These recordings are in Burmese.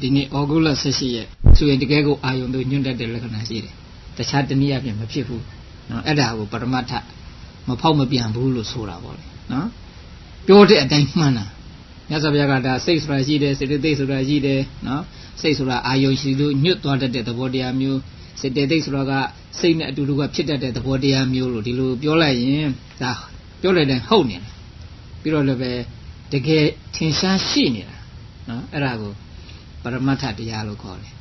ဒီနေ့ဩဂုတ်လ18ရက်ဆိုရင်တကယ်ကိုအာယုံတို့ညွန့်တတ်တဲ့လက္ခဏာရှိတယ်တခြားတနည်းအားဖြင့်မဖြစ်ဘူးနော်အဲ့ဒါကိုပရမတ္ထမဖောက်မပြန်ဘူးလို့ဆိုတာပေါ့လေနော်ပြောတဲ့အတိုင်းမှန်တာမြတ်စွာဘုရားကဒါစိတ်ဆိုတာရှိတယ်စေတသိက်ဆိုတာရှိတယ်နော်စိတ်ဆိုတာအာယုံရှိလို့ညွတ်သွားတတ်တဲ့သဘောတရားမျိုးစေတသိက်ဆိုတာကစိတ်နဲ့အတူတူကဖြစ်တတ်တဲ့သဘောတရားမျိုးလို့ဒီလိုပြောလိုက်ရင်ဒါပြောလိုက်တဲ့ဟုတ်နေတယ်ပြီးတော့လည်းပဲတကယ်ထင်ရှားရှိနေတာနော်အဲ့ဒါကိုပရမတ္ထတရားလို့ခေါ်တယ်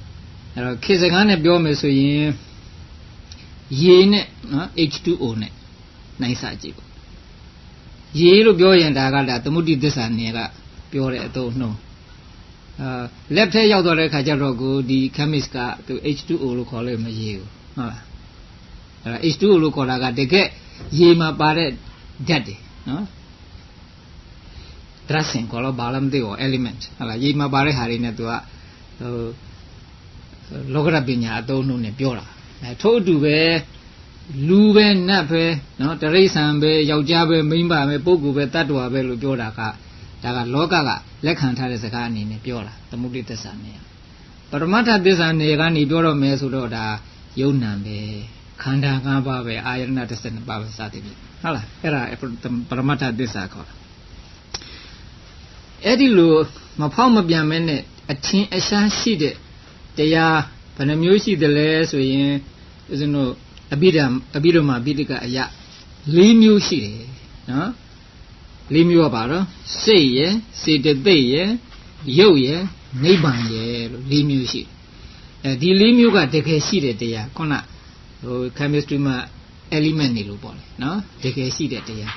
အဲ့တော့ခေတ်စကားနဲ့ပြောမယ်ဆိုရင်ရေနဲ့နော် H2O နဲ့နိုင်စာကြည့်ပေါ့ရေလို့ပြောရင်ဒါကသမုဒ္ဒိသစ္စာနယ်ကပြောတဲ့အသုံးနှုန်းလက်ထဲရောက်သွားတဲ့ခါကျတော့ကိုဒီ chemist ကသူ H2O လို့ခေါ်လို့မရေဘူးဟုတ်လားအဲ့ဒါ H2O လို့ခေါ်တာကတကယ်ရေမှာပါတဲ့ဓာတ်တွေနော်ဒရစင်ခေါ်လို့ဘာလဲမသိဘူး element ဟုတ်လားရေမှာပါတဲ့ဟာတွေနဲ့သူကလောကရပညာအသုံးနှုန်းနဲ့ပြောတာထို့အတူပဲလူပဲနတ်ပဲနော်တရိษံပဲယောက်ျားပဲမိန်းမပဲပုဂ္ဂိုလ်ပဲတ attva ပဲလို့ပြောတာကဒါကလောကကလက်ခံထားတဲ့စကားအနေနဲ့ပြောတာသမုဒိသစ္စာနယ်ပရမတ္ထသစ္စာနယ်ကနေပြောတော့မယ်ဆိုတော့ဒါယုံ nant ပဲခန္ဓာ၅ပါးပဲအာယတနာ12ပါးပဲစသည်ဖြင့်ဟုတ်လားအဲ့ဒါပရမတ္ထသစ္စာခေါ်တာအဲ့ဒီလိုမဖောက်မပြန်မဲနဲ့အချင်းအရှားရှိတဲ့တရားဘယ်နှမျိုးရှိသလဲဆိုရင်ဦးဇင်းတို့အဘိဓမ္မာပိဋကအယ၄မျိုးရှိတယ်နော်၄မျိုးကပါတော့စိတ်ရယ်စေတသိက်ရယ်ရုပ်ရယ်နိဗ္ဗာန်ရယ်လို့၄မျိုးရှိတယ်ဒီ၄မျိုးကတကယ်ရှိတဲ့တရားခုနchemistry မှာ element နေလို့ပေါ့လေနော်တကယ်ရှိတဲ့တရား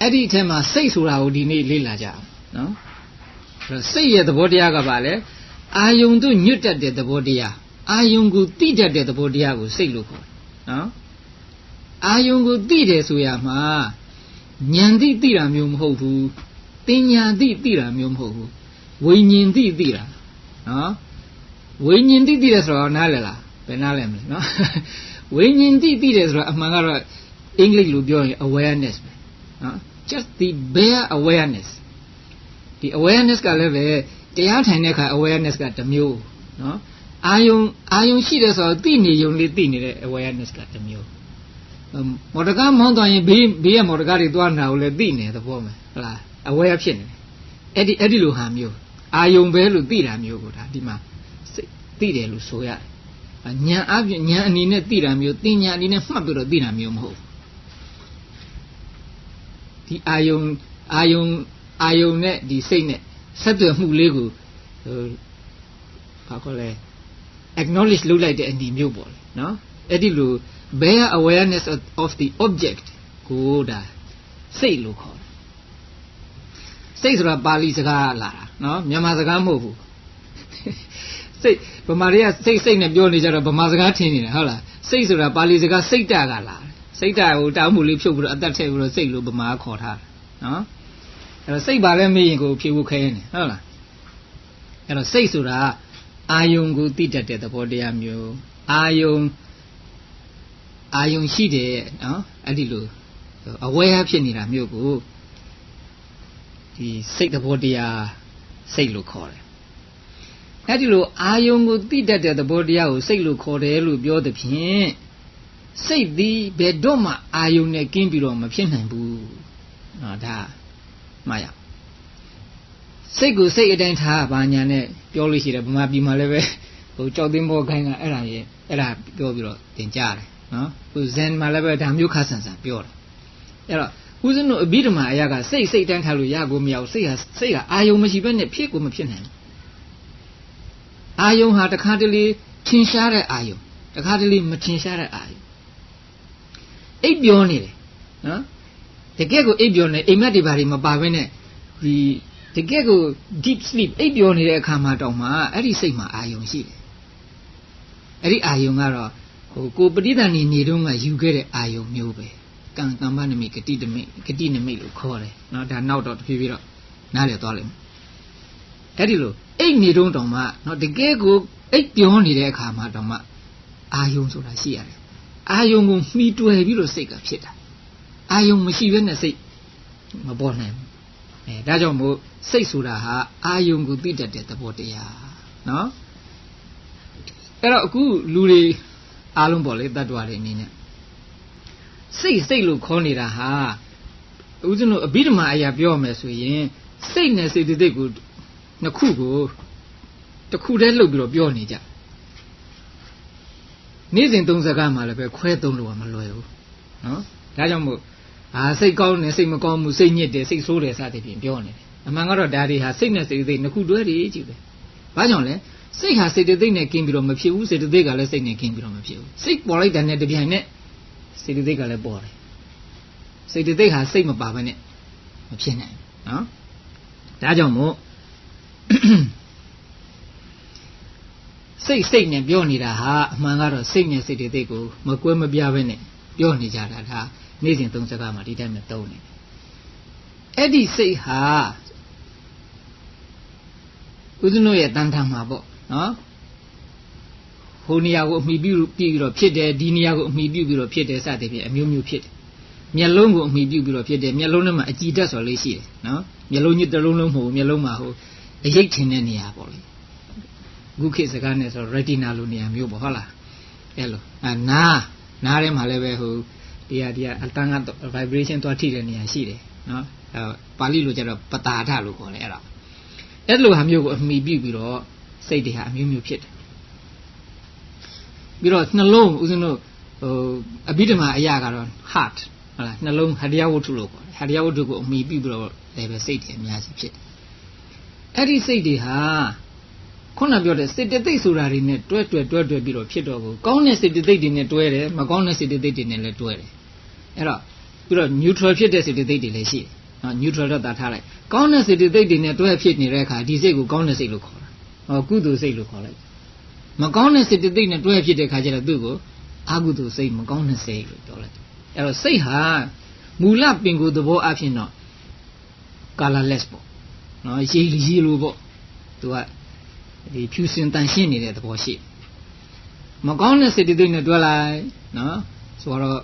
အဲ့ဒီအထက်မှာစိတ်ဆိုတာကိုဒီနေ့လေ့လာကြအောင်နော်စိတ်ရဲ့သဘောတရားကပါလေအာယုံတို့ညွတ်တတ်တဲ့သဘောတရားအာယုံကိုသိတတ်တဲ့သဘောတရားကိုစိတ်လို့ခေါ်တယ်နော်အာယုံကိုသိတယ်ဆိုရမှာဉာဏ်သိတာမျိုးမဟုတ်ဘူးပညာသိတာမျိုးမဟုတ်ဘူးဝိညာဉ်သိတာနော်ဝိညာဉ်သိတယ်ဆိုတော့နားလည်လားဘယ်နားလည်မလဲနော်ဝိညာဉ်သိတယ်ဆိုတော့အမှန်ကတော့အင်္ဂလိပ်လိုပြောရင် awareness ပဲနော် just the bare awareness ဒီ awareness ကလည်းပဲတရားထိုင်တဲ့အခါ awareness ကတစ်မျိုးနော်အာယုံရှိတယ်ဆိုတော့သိနေယုံလေးသိနေတဲ့ awareness ကတစ်မျိုးမော်ဒကားမောင်းသွားရင်ဘေးကမော်ဒကားတွေသွားနာကိုလည်းသိနေသဘောမယ်ဟုတ်လား aware ဖြစ်နေတယ်အဲ့ဒီလိုဟာမျိုးအာယုံပဲလို့သိတာမျိုးကိုဒါဒီမှာသိတယ်လို့ဆိုရတယ်ဉာဏ်အပြင်ဉာဏ်အနေနဲ့သိတာမျိုးသိဉာဏ်အနေနဲ့မှတ်ပြီးတော့သိတာမျိုးမဟုတ်ဒီအာယုံနဲ့ဒီစိတ်နဲ့ဆက်သွယ်မှုလေးကိုဘာခေါ်လဲ acknowledge လုပ်လိုက်တဲ့အနေမျိုးပေါ့လေနော်အဲ့ဒီလို bare awareness of the object ကိုဒါစိတ်လို့ခေါ်တယ်စိတ်ဆိုတာပါဠိစကားလာတာနော်မြန်မာစကားမဟုတ်ဘူးစိတ်ဗမာတွေကစိတ်နဲ့ပြောနေကြတော့ဗမာစကားထင်နေတယ်ဟုတ်လားစိတ်ဆိုတာပါဠိစကားစိတ်တကလာတယ်စိတ်တကိုတောင်းမှုလေးဖြုတ်ပြီးတော့အသက်ထည့်ပြီးတော့စိတ်လို့ဗမာခေါ်ထားတယ်နော်အဲ့တော့စိတ်ပါလဲမေးရင်ကိုဖြေဖို့ခဲနေဟုတ်လားအဲ့တော့စိတ်ဆိုတာအာယုံကိုသိတတ်တဲ့သဘောတရားမျိုးအာယုံရှိတယ်နော်အဲ့ဒီလိုအဝဲဖြစ်နေတာမျိုးကိုဒီစိတ်သဘောတရားစိတ်လို့ခေါ်တယ်အဲ့ဒီလိုအာယုံကိုသိတတ်တဲ့သဘောတရားကိုစိတ်လို့ခေါ်တယ်လို့ပြောသဖြင့်စိတ်သည်ဘယ်တော့မှအာယုံနဲ့ကင်းပြီးတော့မဖြစ်နိုင်ဘူးနော်ဒါမှတ်ရစိတ်ကိုစိတ်အတိုင်းထားပါညာနဲ့ပြောလို့ရှိတယ်ဗမာပြည်မှာလည်းပဲကြောက်သိမ်းဘောခိုင်းကအဲ့ဒါပြောပြီးတော့သင်ကြားတယ်နော်ဇန်မှာလည်းပဲဒါမျိုးခါဆန်ဆန်ပြောတယ်အဲ့တော့ဦးဇင်းတို့အဘိဓမ္မာအရာကစိတ်တိုင်းထားလို့ရကိုမရဘူးစိတ်ကအာယုံမရှိဘဲနဲ့ဖြစ်ကိုမဖြစ်နိုင်ဘူးအာယုံဟာတခါတလေထင်ရှားတဲ့အာယုံတခါတလေမထင်ရှားတဲ့အာယုံအိပ်ပြောနေတယ်နော်တကယ်ကိုအိပ်ပြောနေအိမ်မက်တွေဘာတွေမပါဘဲနဲ့ဒီတကယ်ကို deep sleep အိပ်ပြောနေတဲ့အခါမှာတောင်မှအဲ့ဒီစိတ်မှာအာယုံရှိတယ်အဲ့ဒီအာယုံကတော့ကိုပဋိသန္ဓေနေတုန်းကယူခဲ့တဲ့အာယုံမျိုးပဲကံမနမိဂတိနမိလို့ခေါ်တယ်နော်ဒါနောက်တော့တဖြည်းဖြည်းတော့နားလည်သွားလိမ့်မယ်အဲ့ဒီလိုအိပ်နေတုန်းတောင်မှနော်တကယ်ကိုအိပ်ပြောနေတဲ့အခါမှာတောင်မှအာယုံဆိုတာရှိရတယ်အာယုံကိုမှီတွယ်ပြီးတော့စိတ်ကဖြစ်တာအာယုံမရှိဘဲနဲ့စိတ်မပေါ်နိုင်ဘူး ဒါကြောင့်မို့စိတ်ဆိုတာဟာအာယုံကိုသိတတ်တဲ့သဘောတရားနော်အဲ့တော့အခုလူတွေအားလုံးပေါ့လေတတ်တော်တွေအနေနဲ့စိတ်လို့ခေါ်နေတာဟာဦးဇင်းတို့အဘိဓမ္မာအရာပြောမယ်ဆိုရင်စိတ်နဲ့စေတသိက်ကိုနှစ်ခုကိုတစ်ခုတည်းလှုပ်ပြီးတော့ပြောနေကြနေ့စဉ်သုံးစကားမှလည်းပဲခွဲသုံးလို့မလွယ်ဘူးနော်ဒါကြောင့်မို့စိတ်ကောင်းတယ်စိတ်မကောင်းဘူးစိတ်ညစ်တယ်စိတ်ဆိုးတယ်စသဖြင့်ပြောနေတယ်အမှန်ကတော့ဒါတွေဟာစိတ်နဲ့စေတသိက်နှစ်ခုတွဲတွေကြည့်ပဲဘာကြောင့်လဲစိတ်ဟာစေတသိက်နဲ့ကင်းပြီးတော့မဖြစ်ဘူးစေတသိက်ကလည်းစိတ်နဲ့ကင်းပြီးတော့မဖြစ်ဘူးစိတ်ပေါ်လိုက်တဲ့နဲ့တပြိုင်နက်စေတသိက်ကလည်းပေါ်တယ်စေတသိက်ဟာစိတ်မပါဘဲနဲ့မဖြစ်နိုင်ဘူးနော်ဒါကြောင့်မို့စိတ်နဲ့ပြောနေတာဟာအမှန်ကတော့စိတ်နဲ့စေတသိက်ကိုမကွဲမပြားဘဲနဲ့ပြောနေကြတာဒါနေ့စဉ်သုံးစကားမှာဒီတိုင်းနဲ့သုံးနေတယ်အဲ့ဒီစိတ်ဟာဦးဇင်းတို့ရဲ့တန်ထမ်းမှာပေါ့နော်ဟိုနေရာကိုအမိပြုပြီးတော့ဖြစ်တယ်ဒီနေရာကိုအမိပြုပြီးတော့ဖြစ်တယ်စသဖြင့်အမျိုးမျိုးဖြစ်တယ်မျက်လုံးကိုအမိပြုပြီးတော့ဖြစ်တယ်မျက်လုံးထဲမှာအကြည်ဓာတ်ဆိုလေးရှိတယ်နော်မျက်လုံးညစ်တစ်လုံးလုံးမဟုတ်ဘူးမျက်လုံးမှာဟိုအရိပ်ထင်တဲ့နေရာပေါ့လေခုခေတ်စကားနဲ့ဆို retina လိုနေရာမျိုးပေါ့ဟုတ်လားအဲ့လိုနားထဲမှာလည်းပဲဟိုဒီအတန်းက vibration သွားထိတဲ့နေရာရှိတယ်နော်ပါဠိလိုကျတော့ပတာထလို့ခေါ်တယ်အဲ့လိုဟာမျိုးကိုအမိပြုပြီးတော့စိတ်တွေဟာအမျိုးမျိုးဖြစ်တယ်ပြီးတော့နှလုံးဦးဇင်းတို့ဟိုအဘိဓမ္မာအရာကတော့ heart ဟုတ်လားနှလုံးဟရိယဝတ္ထုလို့ခေါ်တယ်ဟရိယဝတ္ထုကိုအမိပြုပြီးတော့လည်းပဲစိတ်တွေအများကြီးဖြစ်တယ်အဲ့ဒီစိတ်တွေဟာခုနပြောတဲ့စေတသိက်ဆိုတာတွေနဲ့တွဲပြီးတော့ဖြစ်တော့ကိုကောင်းတဲ့စေတသိက်တွေနဲ့တွဲတယ်မကောင်းတဲ့စေတသိက်တွေနဲ့လည်းတွဲတယ်အဲ့တော့ပြီးတော့ neutral ဖြစ်တဲ့စေတသိက်တွေလည်းရှိတယ်နော် neutral တော့တာထားလိုက်ကောင်းတဲ့စေတသိက်တွေနဲ့တွဲဖြစ်နေတဲ့အခါဒီစိတ်ကိုကောင်းတဲ့စိတ်လို့ခေါ်တာကုသိုလ်စိတ်လို့ခေါ်လိုက်မကောင်းတဲ့စေတသိက်နဲ့တွဲဖြစ်တဲ့အခါကျတော့သူ့ကိုအကုသိုလ်စိတ်မကောင်းတဲ့စိတ်လို့ပြောလိုက်အဲ့တော့စိတ်ဟာမူလပင်ကိုယ်သဘောအဖြစ်တော့ colorless ပေါ့နော်ရေလိုပေါ့သူကဒီဖြူစင်တန်ရှင်းနေတဲ့သဘောရှိမကောင်းတဲ့စေတသိက်နဲ့တွဲလိုက်နော်ဆိုတော့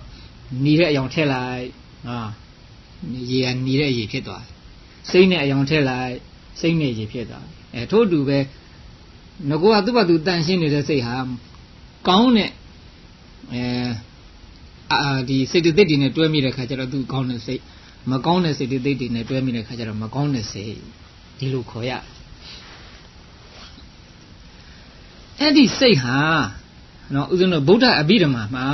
หนีတဲ့အယောင်ထည့်လိုက်ရေကหนีတဲ့ရေဖြစ်သွားတယ်စိတ်နဲ့အယောင်ထည့်လိုက်စိတ်နဲ့ရေဖြစ်သွားတယ်ထို့အတူပဲငကောကသူ့ဘာသူတန်ရှင်းနေတဲ့စိတ်ဟာကောင်းတဲ့ဒီစေတသိက်တွေနဲ့တွဲမိတဲ့ခါကျတော့သူကောင်းတဲ့စိတ်မကောင်းတဲ့စေတသိက်တွေနဲ့တွဲမိတဲ့ခါကျတော့မကောင်းတဲ့စိတ်ဒီလိုခေါ်ရအဲ့ဒီစိတ်ဟာနော်ဦးဇင်းတို့ဗုဒ္ဓအဘိဓမ္မာမှာ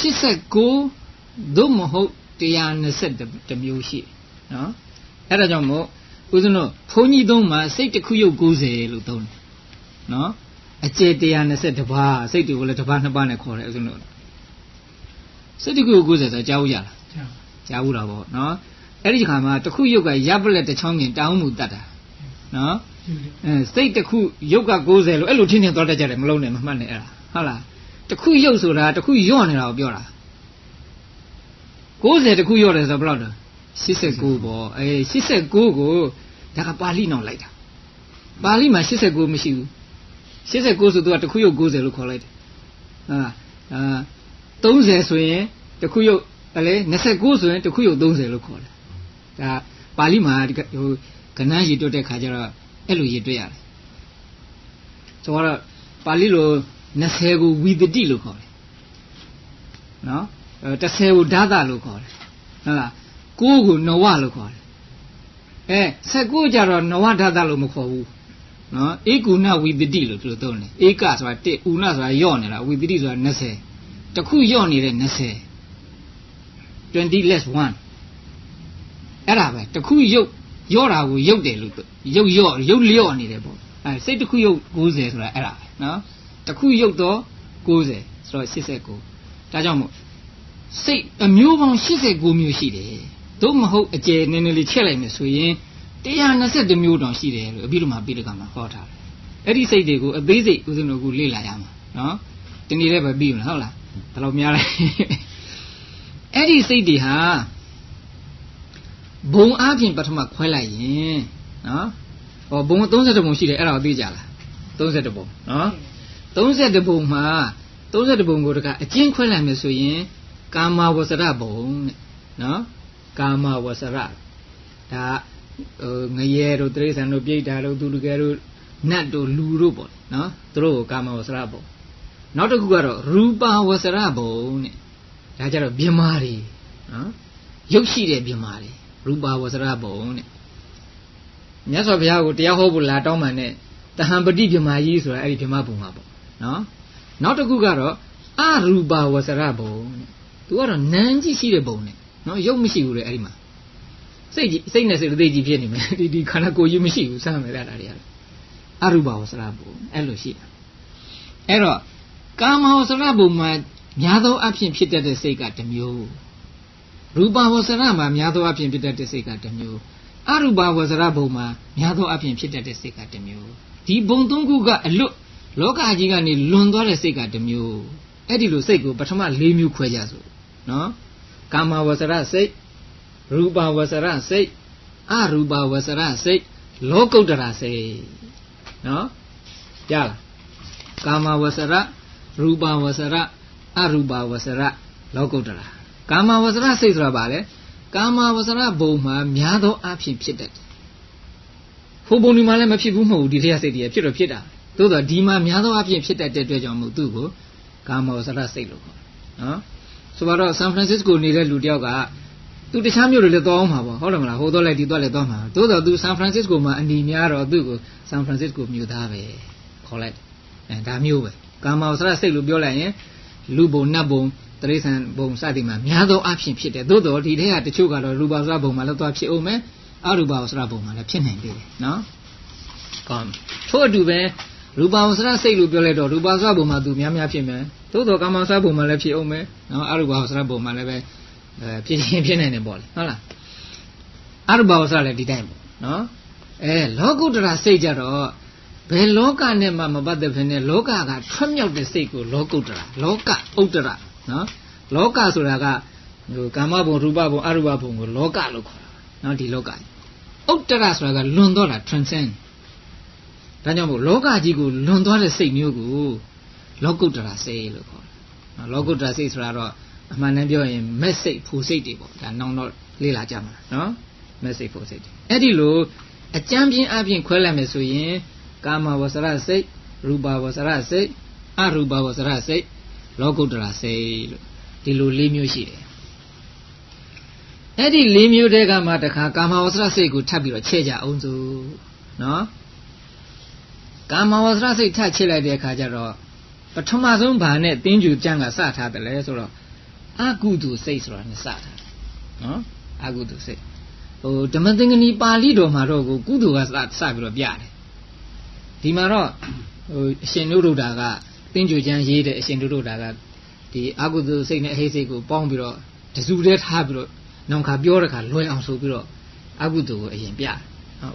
89သို့မဟုတ်120မျိုးရှိနော်အဲ့ဒါကြောင့်မို့ဦးဇင်းတို့ဘုန်းကြီးသုံးမှာစိတ်တစ်ခုရုပ်90လို့သုံးတယ်နော်အကျယ်120ပါးစိတ်တွေကိုလည်းတစ်ပါးနှစ်ပါးနဲ့ခေါ်တယ်ဦးဇင်းတို့စိတ်တစ်ခုရုပ်90ဆိုကြားဘူးရလားကြားဘူးတာပေါ့နော်အဲ့ဒီခါမှာတစ်ခုရုပ်ကရပ်ပလက်တစ်ချောင်းပြင်တောင်းမှုတတ်တာနော်စိတ်တစ်ခုရုပ်က90လို့အဲ့လိုထင်းထင်းသွားတတ်ကြတယ်မလုံးနဲ့မမှတ်နဲ့အဲ့ဒါဟုတ်လားတစ်ခုရုပ်ဆိုတာတစ်ခုညော့နေတာကိုပြောတာ90တစ်ခုညော့တယ်ဆိုတော့ဘယ်လောက်လဲ89ပေါ့89ကိုဒါကပါဠိနောက်လိုက်တာပါဠိမှာ89မရှိဘူး89ဆိုသူကတစ်ခုရုပ်90လို့ခေါ်လိုက်တယ်30ဆိုရင်တစ်ခုရုပ်လေ29ဆိုရင်တစ်ခုရုပ်30လို့ခေါ်တယ်ဒါပါဠိမှာဟိုကဏ္ဍရည်တွတ်တဲ့ခါကျတော့အဲ့လိုရည်တွေ့ရတယ်ဆိုတော့ပါဠိလို20ကိုဝိသတိလို့ခေါ်တယ်နော်30ကိုဓာတလို့ခေါ်တယ်ဟုတ်လား9ကိုနဝလို့ခေါ်တယ်19ကျတော့နဝဓာတလို့မခေါ်ဘူးနော်ဧကုဏဝိသတိလို့သူတို့သုံးတယ်ဧကဆိုတာ1ဥဏဆိုတာယော့နေတာဝိသတိဆိုတာ20တခုယော့နေတဲ့20 less 1အဲ့ဒါပဲတခုရုပ်ယော့တာကိုရုပ်တယ်လို့ရုပ်လျော့နေတယ်ပေါ့စိတ်တစ်ခုရုပ်90ဆိုတာအဲ့ဒါပဲနော်တခုရုပ်တော့90ဆိုတော့89ဒါကြောင့်မို့စိတ်အမျိုးပေါင်း89မျိုးရှိတယ်သို့မဟုတ်အကျယ်နည်းနည်းလေးချက်လိုက်မယ်ဆိုရင်120မျိုးတောင်ရှိတယ်လို့အပြီးတော့မှပြီးတဲ့ကမှာဟောထားတယ်အဲ့ဒီစိတ်တွေကိုအသေးစိတ်ဦးဇင်းတို့ကလေ့လာရမှာနော်တနေ့တည်းပဲပြီးမလားဟုတ်လားဘယ်လိုများလဲအဲ့ဒီစိတ်တွေဟာဘုံအားဖြင့်ပထမခွဲလိုက်ရင်နော်ဘုံ30ဘုံရှိတယ်အဲ့ဒါကိုသိကြလား30ဘုံနော်30ဘုံမှာ30ဘုံကိုတကအကျဉ်းခွဲလိုက်မယ်ဆိုရင်ကာမဝဇ္ဇရဘုံတဲ့နော် ကာမဝဆရဒါငရဲတို့တိရစ္ဆာန်တို့ပြိတ္တာတို့သူတကယ်တို့နတ်တို့လူတို့ပေါ့နော်သူတို့ကိုကာမဝဆရဘုံနောက်တစ်ခုကတော့ရူပဝဆရဘုံတဲ့ဒါကြတော့ပြမာတွေနော်ရုပ်ရှိတဲ့ပြမာတွေရူပဝဆရဘုံတဲ့မြတ်စွာဘုရားကိုတရားဟောဖို့လာတောင်းပန်တဲ့တဟံပတိပြမာကြီးဆိုတာအဲ့ဒီပြမာဘုံမှာပေါ့နော်နောက်တစ်ခုကတော့အရူပဝဆရဘုံတဲ့သူကတော့နံကြည့်ရှိတဲ့ဘုံနဲ့နော်ရုပ်မရှိဘူးလေအဲ့ဒီမှာစိတ်နဲ့စိတ်သိကြီးဖြစ်နေမယ်ဒီခန္ဓာကိုယ်ကြီးမရှိဘူးစမ်းမယ်အဲ့ဒါတွေရတယ်အရူပဝဆရဘုံအဲ့လိုရှိတာအဲ့တော့ကာမဝဆရဘုံမှာများသောအဖြစ်ဖြစ်တတ်တဲ့စိတ်ကတစ်မျိုးရူပဝဆရမှာများသောအဖြစ်ဖြစ်တတ်တဲ့စိတ်ကတစ်မျိုးအရူပဝဆရဘုံမှာများသောအဖြစ်ဖြစ်တတ်တဲ့စိတ်ကတစ်မျိုးဒီဘုံသုံးခုကအလွတ်လောကကြီးကနေလွန်သွားတဲ့စိတ်ကတစ်မျိုးအဲ့ဒီလိုစိတ်ကိုပထမ၄မျိုးခွဲကြစို့နော်ကာမဝဆရစိတ်ရူပဝဆရစိတ်အရူပဝဆရစိတ်လောကုတ္တရာစိတ်နော်ကြားလားကာမဝဆရရူပဝဆရအရူပဝဆရလောကုတ္တရာကာမဝဆရစိတ်ဆိုတာဘာလဲကာမဝဆရဘုံမှာများသောအဖြစ်ဖြစ်တတ်တယ်ဟိုဘုံဒီမှာလည်းမဖြစ်ဘူးမဟုတ်ဘူးဒီတရားစိတ်တွေဖြစ်တော့ဖြစ်တာသို့တော့ဒီမှာများသောအဖြစ်ဖြစ်တတ်တဲ့အတွက်ကြောင့်မို့သူ့ကိုကာမဝဆရစိတ်လို့ခေါ်တယ်နော်ဆိုတော့ဆန်ဖရန်စစ္စကိုနေတဲ့လူတယောက်ကသူတခြားမြို့တွေလည်းသွားအောင်မှာပေါ့ဟုတ်တယ်မလားဟိုသွားလိုက်ဒီသွားလိုက်သွားမှာသို့တော့သူဆန်ဖရန်စစ္စကိုမှာအနီများတော့သူ့ကိုဆန်ဖရန်စစ္စကိုမြို့သားပဲခေါ်လိုက်ဒါမျိုးပဲကာမဝဆရစိတ်လို့ပြောလိုက်ရင်လူဘုံနတ်ဘုံတရိษံဘုံစသည်မှာများသောအဖြစ်ဖြစ်တယ်သို့တော့ဒီထဲကတချို့ကတော့ရူပဝဆရဘုံမှာလည်းသွားဖြစ်အောင်မယ်အရူပဝဆရဘုံမှာလည်းဖြစ်နိုင်သေးတယ်နော်ကောင်းထို့အတူပဲရူပဝဆရစိတ်လို့ပြောလိုက်တော့ရူပဝဆရဘုံမှာသူများများဖြစ်မယ်သို့တော့ကာမဝဆရဘုံမှာလည်းဖြစ်အောင်မယ်နော်အရူပဝဆရဘုံမှာလည်းပဲဖြစ်ဖြစ်နိုင်တယ်ပေါ့လေဟုတ်လားအရူပဝဆရလည်းဒီတိုင်းပေါ့နော်လောကုတ္တရာစိတ်ကြတော့ဘယ်လောကနဲ့မှမပတ်သက်ဘဲနဲ့လောကကထွက်မြောက်တဲ့စိတ်ကိုလောကုတ္တရာလောကဥတ္တရာနော်လောကဆိုတာကဟိုကာမဘုံရူပဘုံအရူပဘုံကိုလောကလို့ခေါ်တာနော်ဒီလောကဥတ္တရာဆိုတာကလွန်သွားတာ transcend ဒါကြောင့်မို့လောကကြီးကိုလွန်သွားတဲ့စိတ်မျိုးကိုလောကုတ္တရာစိတ်လို့ခေါ်တယ်လောကုတ္တရာစိတ်ဆိုတာတော့အမှန်တမ်းပြောရင်မက်စိတ်ဖို့စိတ်တွေပေါ့ဒါနောက်တော့လေ့လာကြမှာနော်မက်စိတ်ဖို့စိတ်တွေအဲ့ဒီလိုအကျမ်းပြင်းအပြင်ခွဲလိုက်မယ်ဆိုရင်ကာမဝဆရစိတ်ရူပဝဆရစိတ်အရူပဝဆရစိတ်လောကုတ္တရာစိတ်လို့ဒီလို၄မျိုးရှိတယ်အဲ့ဒီ၄မျိုးတည်းကမှတခါကာမဝဆရစိတ်ကိုထပ်ပြီးတော့ချဲ့ကြအောင်စို့နော်ကာမဝဆရစိတ်ထပ်ချဲ့လိုက်တဲ့အခါကျတော့ပထမဆုံးဘာနဲ့တင်းကျူကျမ်းကစထားတယ်လဲဆိုတော့အကုသိုလ်စိတ်ဆိုတာနဲ့စထားတယ်နော်အကုသိုလ်စိတ်ဟိုဓမ္မသင်္ကနီပါဠိတော်မှာတော့ကုသိုလ်ကစပြီးတော့ပြတယ်ဒီမှာတော့ဟိုအရှင်နုရုဒ္ဓကတင်းကျူကျမ်းရေးတဲ့အရှင်နုရုဒ္ဓကဒီအကုသိုလ်စိတ်နဲ့အဟိစိတ်ကိုပေါင်းပြီးတော့တစုတည်းထားပြီးတော့နောင်ခါပြောတဲ့ခါလွယ်အောင်ဆိုပြီးတော့အကုသိုလ်ကိုအရင်ပြတယ်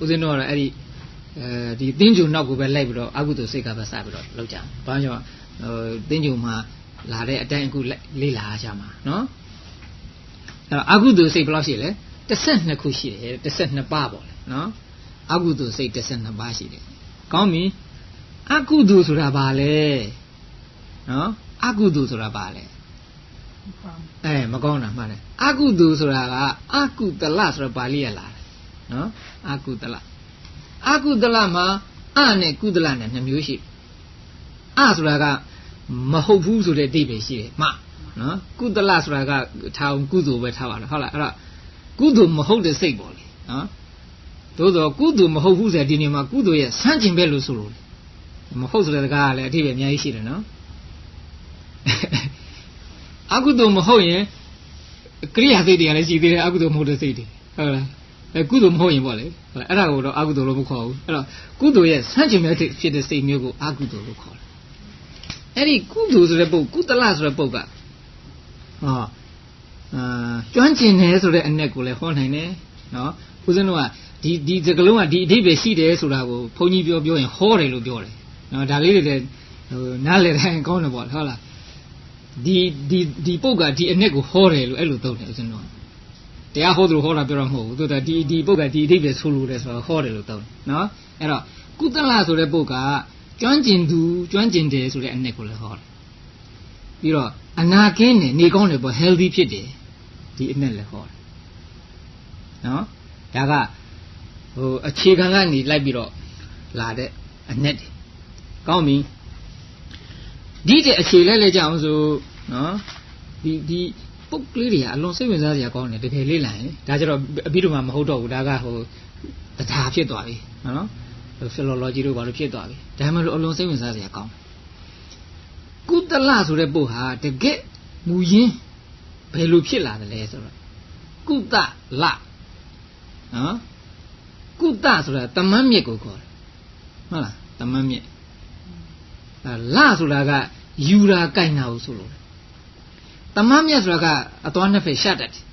ဥစဉ်တော့အဲ့ဒီဒီတင်းကျူနောက်ကိုပဲလိုက်ပြီးတော့အကုသိုလ်စိတ်ကပဲစပြီးတော့လောက်ကြတယ်ဘာကြောင့်တင်းကျူမှာလာတဲ့အတိုင်းအခုလေ့လာကြမှာနော်အဲ့အကုသိုလ်စိတ်ဘယ်လောက်ရှိလဲ12ခုရှိတယ်12ပါးပေါ့လေနော်အကုသိုလ်စိတ်12ပါးရှိတယ်ကောင်းပြီအကုသိုလ်ဆိုတာဘာလဲနော်အကုသိုလ်ဆိုတာဘာလဲမကောင်းတာမှန်တယ်အကုသိုလ်ဆိုတာကအကုတလဆိုတာပါဠိရလာတယ်နော်အကုတလအကုတလမှာအနဲ့ကုတလနဲ့2မျိုးရှိအဆိုတာကမဟုတ်ဘူးဆိုတဲ့အဓိပ္ပာယ်ရှိတယ်မှနော်ကုတလဆိုတာကထားအောင်ကုသိုလ်ပဲထားပါလားဟုတ်လားအဲ့တော့ကုသိုလ်မဟုတ်တဲ့စိတ်ပေါ့လေနော်သို့တော့ကုသိုလ်မဟုတ်ဘူးဆိုတဲ့ဒီနေရာမှာကုသိုလ်ရဲ့ဆန့်ကျင်ဘက်လို့ဆိုလို့မဟုတ်ဆိုတဲ့ကားကလည်းအဓိပ္ပာယ်အများကြီးရှိတယ်နော်အကုသိုလ်မဟုတ်ရင်ကရိယာစိတ်တွေကလည်းရှိသေးတယ်အကုသိုလ်မဟုတ်တဲ့စိတ်တွေဟုတ်လားကုသိုလ်မဟုတ်ရင်ပေါ့လေအဲ့ဒါကိုတော့အကုသိုလ်လို့မခေါ်ဘူးအဲ့တော့ကုသိုလ်ရဲ့ဆန့်ကျင်ဘက်ဖြစ်တဲ့စိတ်မျိုးကိုအကုသိုလ်လို့ခေါ်တယ်အဲ့ဒီကုသိုလ်ဆိုတဲ့ပုဂ္ဂိုလ်ကုသလဆိုတဲ့ပုဂ္ဂိုလ်ကကျွမ်းကျင်တယ်ဆိုတဲ့အ내ကိုလည်းဟောနိုင်တယ်နော်ဦးဇင်းတို့ကဒီစကလုံးကဒီအဓိပ္ပာယ်ရှိတယ်ဆိုတာကိုဘုန်းကြီးပြောရင်ဟောတယ်လို့ပြောတယ်နော်ဒါလေးတွေလည်းဟိုနားလည်တိုင်းကောင်းတယ်ပေါ့ဟုတ်လားဒီပုဂ္ဂိုလ်ကဒီအ내ကိုဟောတယ်လို့အဲ့လိုသုံးတယ်ဦးဇင်းတို့တရားဟောသူဟောတာပြောတာမဟုတ်ဘူးသူကဒီပုဂ္ဂိုလ်ကဒီအဓိပ္ပာယ်ဆိုလိုတယ်ဆိုတော့ဟောတယ်လို့သုံးတယ်နော်အဲ့တော့ကုသလဆိုတဲ့ပုဂ္ဂိုလ်ကကျွမ်းကျင်တယ်ဆိုတဲ့အ내ကိုလည်းဟောတယ်ပြီးတော့အနာကင်းတယ်နေကောင်းတယ်ပေါ့ healthy ဖြစ်တယ်ဒီအ내လည်းဟောတယ် နော်ဒါကအခြေခံကနေလိုက်ပြီးတော့လာတဲ့အနက်တွေကောင်းပြီဒီတဲ့အခြေလဲကြအောင်ဆိုနော်ဒီပုတ်ကလေးတွေကအလွန်စိတ်ဝင်စားစရာကောင်းတယ်တကယ်လေးလာရင်ဒါကြတော့အပြီးတော့မှမဟုတ်တော့ဘူးဒါကတရားဖြစ်သွားပြီနော်philology တို့ဘာလို့ဖြစ်သွားပြီဒါမှမဟုတ်အလွန်စိတ်ဝင်စားစရာကောင်းကုသလဆိုတဲ့ပုတ်ဟာတကယ်မူရင်းဘယ်လိုဖြစ်လာတယ်လဲဆိုတော့ကုသလနော်ကုသဆိုတာတမန်မြစ်ကိုခေါ်တယ်ဟုတ်လားတမန်မြစ်လဆိုတာကယူရာကြိုင်တာကိုဆိုလို့တမန်မြစ်ဆိုတာကအသွားနှစ်ဖက်ရှတ်တတ်တယ်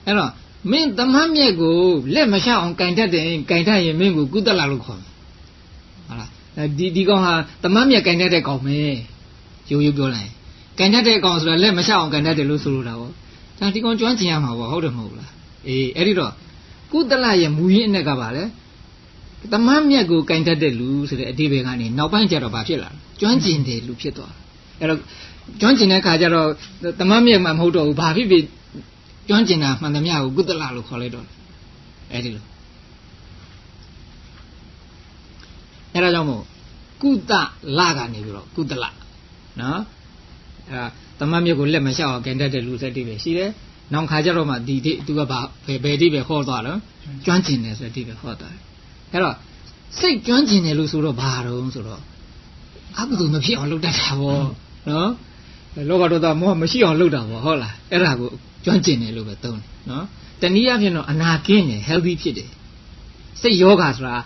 အဲ့တော့မင်းတမန်မြစ်ကိုလက်မရှောက်အောင်ကြိုင်တတ်တယ်ကြိုင်တတ်ရင်မင်းကိုကုသလလို့ခေါ်တယ်ဟုတ်လားဒီကောင်ဟာတမန်မြစ်ကြိုင်တတ်တဲ့ကောင်ပဲရိုးပြောလိုက်ကြိုင်တတ်တဲ့ကောင်ဆိုတာလက်မရှောက်အောင်ကြိုင်တတ်တယ်လို့ဆိုလိုတာပေါ့ဒါဒီကောင်ကျွမ်းကျင်ရမှာပေါ့ဟုတ်တယ်မဟုတ်လားအေးအဲ့ဒီတော့ကုသလရဲ့မူရင်းအနဲ့ကပါလေတမန်မြတ်ကိုကင်တတ်တဲ့လူဆိုတဲ့အဓိပ္ပာယ်ကနေနောက်ပိုင်းကျတော့ဘာဖြစ်လာလဲကျွမ်းကျင်တယ်လူဖြစ်သွားအဲ့တော့ကျွမ်းကျင်တဲ့ခါကျတော့တမန်မြတ်မှမဟုတ်တော့ဘူးဘာဖြစ်ဖြစ်ကျွမ်းကျင်တာမှန်သမျှကိုကုသလလို့ခေါ်လိုက်တော့အဲ့ဒီလိုအဲ့ဒါကြောင့်မို့ကုသလကနေပြီးတော့ကုသလနော်အဲ့တမန်မြတ်ကိုလက်မလျှောက်အောင်ကင်တတ်တဲ့လူစက်တိပဲရှိတယ်နောက်ခါကျတော့မှဒီသူကဘာဘယ်တိပဲခေါ်သွားတော့ကျွမ်းကျင်တယ်ဆိုတဲ့တိပဲခေါ်သွားတယ်အဲ့တော့စိတ်ကျွမ်းကျင်တယ်လို့ဆိုတော့ဘာတော့ဆိုတော့အကုသိုလ်မဖြစ်အောင်လုပ်တတ်တာပေါ့နော်လောဘဒေါသမောဟမရှိအောင်လုပ်တာပေါ့ဟုတ်လားအဲ့ဒါကိုကျွမ်းကျင်တယ်လို့ပဲသုံးတယ်နော်တနည်းအားဖြင့်တော့အနာကင်းတယ် healthy ဖြစ်တယ်စိတ်ယောဂဆိုတာ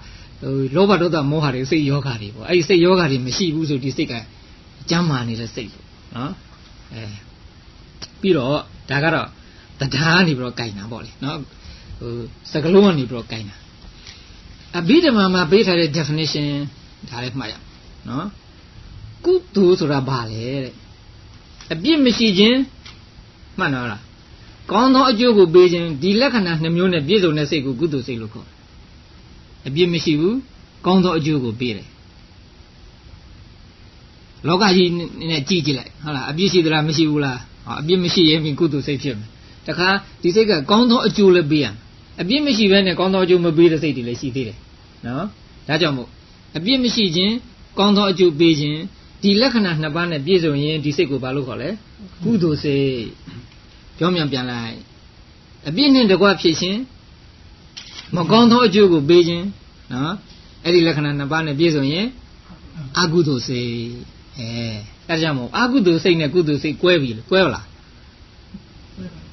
လောဘဒေါသမောဟတွေစိတ်ယောဂတွေပေါ့အဲ့ဒီစိတ်ယောဂတွေမရှိဘူးဆိုဒီစိတ်ကကျမ်းမာနေတဲ့စိတ်ပေါ့နော်ပြီးတော့ဒါကတော့တရားနေပြီးတော့ကြိုင်တာပေါ့လေနော်စကလုံးကနေပြီးတော့ကြိုင်တာအဘိဓမ္မာမှာပေးထားတဲ့ definition ဒါလည်းမှတ်ရအောင်နော်ကုသိုလ်ဆိုတာဘာလဲတဲ့အပြစ်မရှိခြင်းမှတ်တော့လားကောင်းသောအကျိုးကိုပေးခြင်းဒီလက္ခဏာ2မျိုးနဲ့ပြည့်စုံတဲ့စိတ်ကိုကုသိုလ်စိတ်လို့ခေါ်တယ်အပြစ်မရှိဘူးကောင်းသောအကျိုးကိုပေးတယ်လောကကြီးနဲ့ကြည့်ကြည့်လိုက်ဟုတ်လားအပြစ်ရှိသလားမရှိဘူးလားအပြစ်မရှိရင်ကုသိုလ်စိတ်ဖြစ်မယ်တခါဒီစိတ်ကကောင်းသောအကျိုးလည်းပေးရမယ်အပြစ်မရှိဘဲနဲ့ကောင်းသောအကျိုးမပေးတဲ့စိတ်တွေလည်းရှိသေးတယ်နော်ဒါကြောင့်မို့အပြစ်မရှိခြင်းကောင်းသောအကျိုးပေးခြင်းဒီလက္ခဏာ2ပါးနဲ့ပြည့်စုံရင်ဒီစိတ်ကိုဘာလို့ခေါ်လဲကုသိုလ်စိတ်ပြောမြန်ပြန်လိုက်အပြစ်နဲ့တကွဖြစ်ခြင်းမကောင်းသောအကျိုးကိုပေးခြင်းနော်အဲ့ဒီလက္ခဏာ2ပါးနဲ့ပြည့်စုံရင်အကုသိုလ်စိတ်အဲဒါကြောင့်မို့အကုသိုလ်စိတ်နဲ့ကုသိုလ်စိတ်ကွဲပြီကွဲလား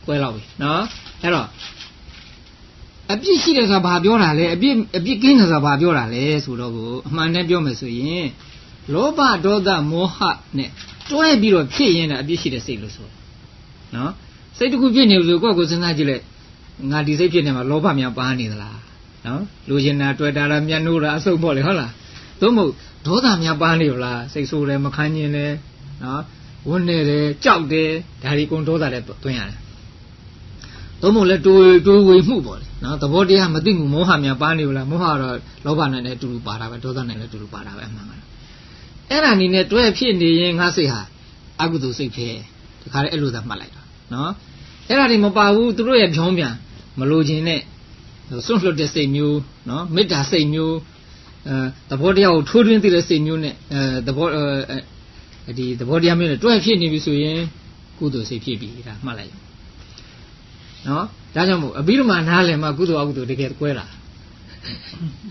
ကွဲတော့ပြီနော်အဲ့တော့အပြစ်ရှိတယ်ဆိုတာဘာပြောတာလဲအပြစ်ကင်းတယ်ဆိုတာဘာပြောတာလဲဆိုတော့ကိုအမှန်တမ်းပြောမယ်ဆိုရင်လောဘဒေါသမောဟနဲ့တွဲပြီးတော့ဖြစ်ရင်အပြစ်ရှိတဲ့စိတ်လို့ဆိုနော်စိတ်တစ်ခုဖြစ်နေလို့ကိုယ့်ကိုစဉ်းစားကြည့်လိုက်ငါဒီစိတ်ဖြစ်နေမှာလောဘများပါနေသလားနော်လူကျင်တာတွေ့တာလားမျက်နှိုးတာအဆုတ်ပေါ့လေဟုတ်လားသို့မဟုတ်ဒေါသများပါနေလားစိတ်ဆိုးတယ်မခံကျင်တယ်နော်ဝန်းနေတယ်ကြောက်တယ်ဒါဒီကုန်ဒေါသလည်းတွင်းရတယ်သို့မဟုတ်လဲတိုးဝေမှုပေါ့လေနော်သဘောတရားမသိမှုမောဟများပါနေလားမောဟတော့လောဘနဲ့လည်းအတူတူပါတာပဲဒေါသနဲ့လည်းအတူတူပါတာပဲအမှန်ကတော့အဲ့ဒါနေနဲ့တွဲဖြစ်နေရင်ငါစိတ်ဟာအကုသိုလ်စိတ်ဖြစ်ဒီခါလေးအဲ့လိုသာမှတ်လိုက်တာနော်အဲ့ဒါတွေမပါဘူးသူတို့ရဲ့ဖြောင်းပြန်မလိုချင်တဲ့စွန့်လွတ်တဲ့စိတ်မျိုးနော်မေတ္တာစိတ်မျိုးသဘောတရားကိုထိုးထွင်းသိတဲ့စိတ်မျိုးနဲ့သဘောတရားမျိုးနဲ့တွဲဖြစ်နေပြီဆိုရင်ကုသိုလ်စိတ်ဖြစ်ပြီဒါမှတ်လိုက်နော်ဒါကြောင့်မို့အဘိဓမ္မာနားလည်မှာကုသိုလ်အကုသိုလ်တကယ်ကွဲတာ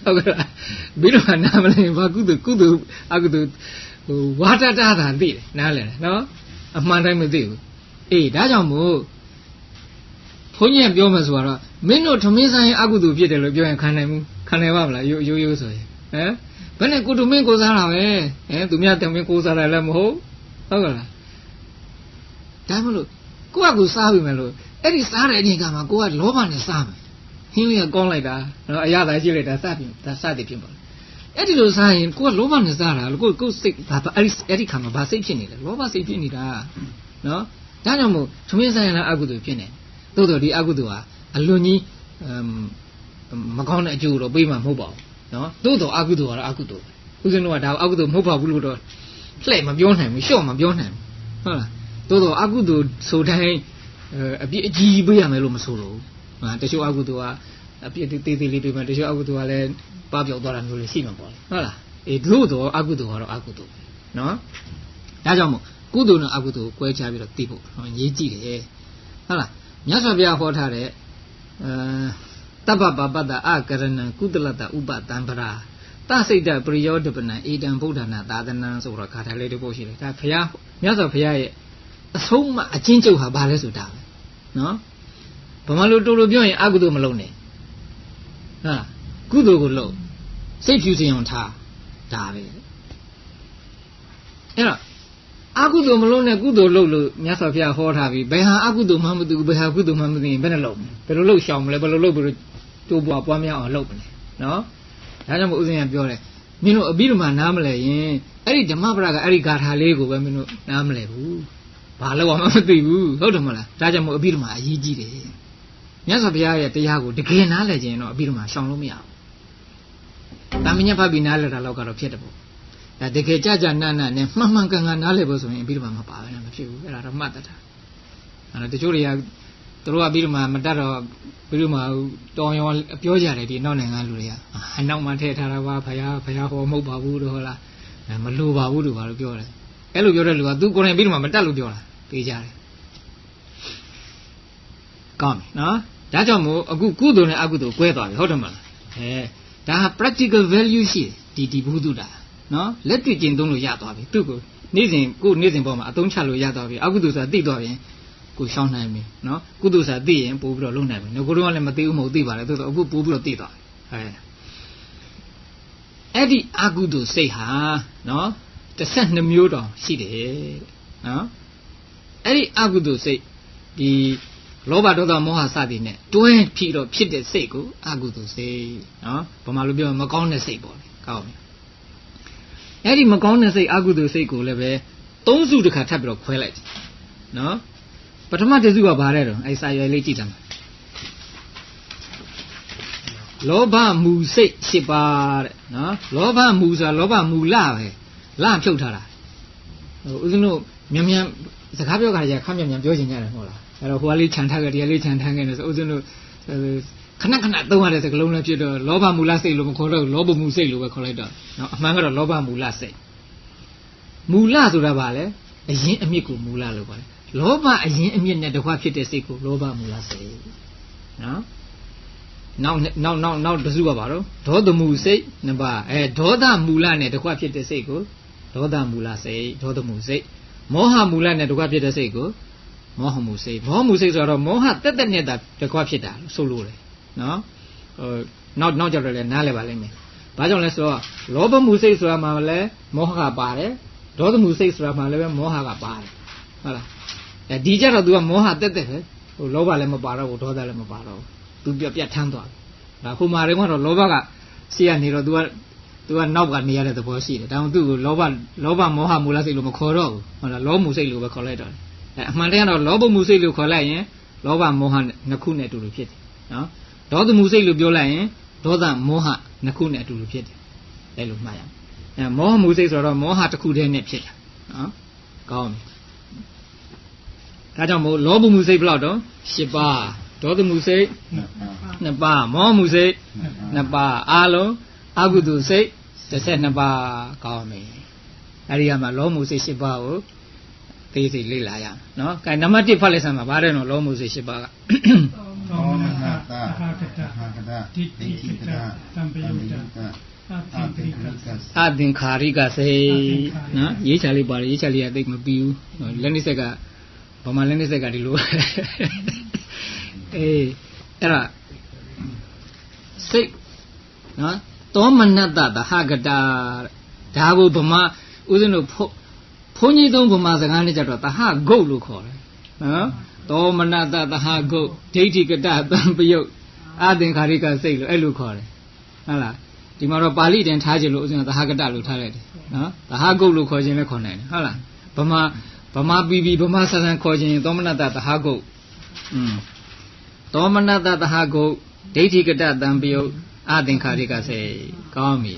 ဟုတ်ကဲ့အဘိဓမ္မာနားမလည်ဘာကုသိုလ်အကုသိုလ်ဝါဒတာသာသိတယ်နားလည်တယ်နော်အမှန်တိုင်းမသိဘူးအေးဒါကြောင့်မို့ဘုန်းကြီးပြောမှဆိုတော့မင်းတို့ထမင်းဆိုင်အကုသိုလ်ဖြစ်တယ်လို့ပြောရင်ခံနိုင်ပါမလားရိုးဆိုရင်ဘယ်နဲ့ကုတုမင်းကိုစားတာပဲသူများတမင်းကိုစားတယ်လည်းမဟုတ်ဟုတ်ကဲ့လားဒါမှမဟုတ်ကိုယ့်အကူစားပြီမယ်လို့အဲ့ဒီစားတဲ့အချိန်ကမှကိုကလောဘနဲ့စားမယ်ဟင်းရကောင်းလိုက်တာနော်အရသာရှိလိုက်တာစသည်ဖြစ်ပါအဲ့ဒီလိုစားရင်ကိုကလောဘနဲ့စားတာလို့ကိုစိတ်ဘာအဲ့ဒီခါမှာဘာစိတ်ဖြစ်နေလဲလောဘစိတ်ဖြစ်နေတာနော်ဒါကြောင့်မို့သမင်းဆိုင်ရာအကုသိုလ်ဖြစ်နေသို့တော်ဒီအကုသိုလ်ဟာအလွန်ကြီးမကောင်းတဲ့အကျိုးတော့ပေးမှာမဟုတ်ပါဘူးနော်သို့တော်အကုသိုလ်ကတော့အကုသိုလ်ဦးဇင်းတို့ကဒါအကုသိုလ်မဟုတ်ပါဘူးလို့တော့လှည့်မပြောနိုင်ဘူးရှော့မပြောနိုင်ဘူးဟုတ်လားသို့တော်အကုသိုလ်ဆိုတိုင်းအပြစ်အကြီးပေးရမယ်လို့မဆိုလို့ တချို့အကုသိုလ်ကအပြစ်သေးသေးလေးတွေမှာတချို့အကုသိုလ်ကလည်းပပျောက်သွားတာမျိုးလေးရှိမှာပေါ့ဟုတ်လားလို့တော့အကုသိုလ်ကတော့အကုသိုလ်နော်ဒါကြောင့်မို့ကုသိုလ်နဲ့အကုသိုလ်ကိုကွဲခြားပြီးတော့သိဖို့ရေးကြည့်တယ်ဟုတ်လားမြတ်စွာဘုရားဟောထားတဲ့တပ္ပပပတ္တအကရဏံကုသလတ္တဥပတံပရာသစိတ်တပရိယောဒပနံဧတံဗုဒ္ဓနာသာသနံဆိုတော့ခါထားလေးတစ်ပုဒ်ရှိတယ်ဒါဘုရားမြတ်စွာဘုရားရဲ့အဆုံးမအချင်းကျုပ်ဟာဘာလဲဆိုတာပဲနော်ဘာမှလို့တို့လို့ပြောရင်အကုသိုလ်မလုပ်နဲ့ဟာကုသိုလ်ကိုလုပ်စိတ်ဖြူစင်အောင်ထားဒါပဲအဲ့တော့အကုသိုလ်မလုပ်နဲ့ကုသိုလ်လုပ်လို့မြတ်စွာဘုရားဟောထားပြီးဘယ်ဟာအကုသိုလ်မှမသိဘူးဘယ်ဟာကုသိုလ်မှမသိရင်ဘယ်နဲ့လုပ်မလဲဘယ်လိုလုပ်ရှောင်မလဲဘယ်လိုလုပ်ပြီးတော့တိုးပွားများအောင်လုပ်မလဲနော်ဒါကြောင့်မို့ဦးဇင်းကပြောတယ်မင်းတို့အဘိဓမ္မာနားမလဲရင်အဲ့ဒီဓမ္မပဒကအဲ့ဒီဂါထာလေးကိုပဲမင်းတို့နားမလဲဘူးဘာလို့မှမသိဘူးဟုတ်တယ်မလားဒါကြောင့်မို့အဘိဓမ္မာအရေးကြီးတယ်မြတ်စွာဘုရားရဲ့တရားကိုတကယ်နားလည်ခြင်းတော့အဘိဓမ္မာရှောင်လို့မရဘူးတာမညက်ဖတ်ပြီးနားလည်တာတော့ကတော့ဖြစ်တယ်ပေါ့ဒါတကယ်ကြနာနာနဲ့မှန်မှန်ကန်ကန်နားလည်ဖို့ဆိုရင်အဘိဓမ္မာမပါဘဲနဲ့မဖြစ်ဘူးအဲ့ဒါတော့မှတ်တတ်တာအဲ့ဒါတချို့တွေကသူတို့ကအဘိဓမ္မာမတတ်တော့ဘိဓမ္မာတောင်းရောပြောကြတယ်ဒီနောက်နိုင်ငံလူတွေကအနောက်မှာထည့်ထားတာပါဘုရားဟောမဟုတ်ပါဘူးတော့ဟုတ်လားမလိုပါဘူးလို့ဘာလို့ပြောတယ်အဲ့လိုပြောတဲ့လူကသူကိုယ်တိုင်ဘိဓမ္မာမတတ်လို့ပြောတာသိကြတယ်ကောင်းပြီနော်ဒါကြောင့်မို့အခုကုသိုလ်နဲ့အကုသိုလ်ကွဲသွားပြီဟုတ်တယ်မလားဒါဟာ practical value ရှိတယ်ဒီဘုဒ္ဓတာနော်လက်တွေ့ကျင့်သုံးလို့ရသွားပြီသူ့ကိုနေ့စဉ်ပေါ်မှာအသုံးချလို့ရသွားပြီအကုသိုလ်ဆိုတာသိသွားရင်ကိုရှောင်းနိုင်ပြီနော်ကုသိုလ်ဆိုတာသိရင်ပို့ပြီးတော့လုပ်နိုင်ပြီငါတို့ကလည်းမသိဘူးမဟုတ်သိပါလေသို့တော့အခုပို့ပြီးတော့သိသွားပြီအဲ့ဒီအကုသိုလ်စိတ်ဟာနော်12မျိုးတောင်ရှိတယ်နော်အဲ့ဒီအကုသိုလ်စိတ်ဒီလောဘဒေါသမောဟစသည်နဲ့တွဲပြီးတော့ဖြစ်တဲ့စိတ်ကိုအကုသိုလ်စိတ်နော်ဘာမှလို့ပြောမကောင်းတဲ့စိတ်ပေါ့လေကောင်းပြီအဲ့ဒီမကောင်းတဲ့စိတ်အကုသိုလ်စိတ်ကိုလည်းပဲ3စုတစ်ခါထပ်ပြီးတော့ခွဲလိုက်နော်ပထမတစ်စုကဘာလဲတော့အဲ့စာရွယ်လေးကြည့်ကြမှာလောဘမူစိတ်10ပါးတဲ့နော်လောဘမူဆိုတာလောဘမူလပဲလဖြုတ်ထားတာဦးဇင်းတို့မြန်စကားပြောကြရခမ်းမြန်ပြောချင်ကြတယ်ဟုတ်လားအဲ့တော့ဟိုကလေးခြံထားကြဒီကလေးခြံထားခဲ့နေဆိုဦးဇင်းတို့ခဏသုံးရတဲ့စကားလုံးလည်းဖြစ်တော့လောဘမူလစိတ်လို့မခေါ်တော့လောဘမူစိတ်လို့ပဲခေါ်လိုက်တော့နော်အမှန်ကတော့လောဘမူလစိတ်မူလဆိုတာဘာလဲအရင်အမြစ်ကိုမူလလို့ခေါ်တယ်လောဘအရင်အမြစ်နဲ့တကွဖြစ်တဲ့စိတ်ကိုလောဘမူလစိတ်နော်နောက်တစုကပါတော့ဒေါသမူစိတ်နှစ်ပါးဒေါသမူလနဲ့တကွဖြစ်တဲ့စိတ်ကိုဒေါသမူလစိတ်ဒေါသမူစိတ်မောဟမူလနဲ့တကွဖြစ်တဲ့စိတ်ကိုမောဟမူစိတ်မောဟမူစိတ်ဆိုတော့မောဟတက်နဲ့တကွဖြစ်တာဆိုလို့လေနော်နောက်ကြတော့လည်းနားလဲပါလိမ့်မယ်ဘာကြောင့်လဲဆိုတော့လောဘမူစိတ်ဆိုတာမှလည်းမောဟကပါတယ်ဒေါသမူစိတ်ဆိုတာမှလည်းပဲမောဟကပါတယ်ဟုတ်လားဒီကြတော့ तू ကမောဟတက်ပဲဟိုလောဘလည်းမပါတော့ဘူးဒေါသလည်းမပါတော့ဘူး तू ပြတ်ထမ်းသွားတယ်ဒါဟိုမှာတော့လောဘကရှေ့ကနေတော့ तू ကနောက်ကနေရတဲ့သဘောရှိတယ်ဒါမှမဟုတ် तू ကိုလောဘမောဟမူလစိတ်လို့မခေါ်တော့ဘူးဟုတ်လားလောမှုစိတ်လို့ပဲခေါ်လိုက်တော့အမှန်တကယ်တော့လောဘမှုစိတ်လို့ခေါ်လိုက်ရင်လောဘမောဟနှစ်ခုနဲ့အတူတူဖြစ်တယ်နော်ဒေါသမှုစိတ်လို့ပြောလိုက်ရင်ဒေါသမောဟနှစ်ခုနဲ့အတူတူဖြစ်တယ်အဲ့လိုမှတ်ရအောင်မောဟမှုစိတ်ဆိုတော့မောဟတစ်ခုတည်းနဲ့ဖြစ်တာနော်ကောင်းပြီဒါကြောင့်မို့လောဘမှုစိတ်ဘယ်လောက်တော့10ပါးဒေါသမှုစိတ်2ပါးမောဟမှုစိတ်2ပါးအားလုံးအကုသိုလ်စိတ်12ပါးကောင်းပြီအဲ့ဒီကမှလောဘမှုစိတ်10ပါးကိုသိသိလေ့လာရနော်။ကဲနံပါတ်1ဖတ်လိုက်စမ်းပါဗါတဲ့နော်လောမှုစိတ်10ပါးကသောမနတဟာကတဒိဋ္ဌိကတသံပယုတအသင်္ခါရိကစေနော်ရေးချလေးပါတယ်ရေးချလေးကသိမပြီးဘူးလက်နှိစက်ကဘာမှလက်နှိစက်ကဒီလိုအဲ့ဒါစိတ်နော်သောမနတသဟာကတဒါကိုဗမာဦးဇင်းတို့ဘုန်းကြီးသုံးဗမာစကားနဲ့ကြတော့သဟဂုတ်လို့ခေါ်တယ်နော်သောမနတသဟဂုတ်ဒိဋ္ဌိကတသံပယုတ်အသင်္ခါရိကစိတ်လို့အဲ့လိုခေါ်တယ်ဟုတ်လားဒီမှာတော့ပါဠိတင်ထားခြင်းလို့ဥစဉ်သဟကတလို့ထားလိုက်တယ်နော်သဟဂုတ်လို့ခေါ်ခြင်းလည်းခေါ်နိုင်တယ်ဟုတ်လားဗမာပြီးဗမာဆန်ခေါ်ခြင်းသောမနတသဟဂုတ်သောမနတသဟဂုတ်ဒိဋ္ဌိကတသံပယုတ်အသင်္ခါရိကစိတ်ကောင်းပြီ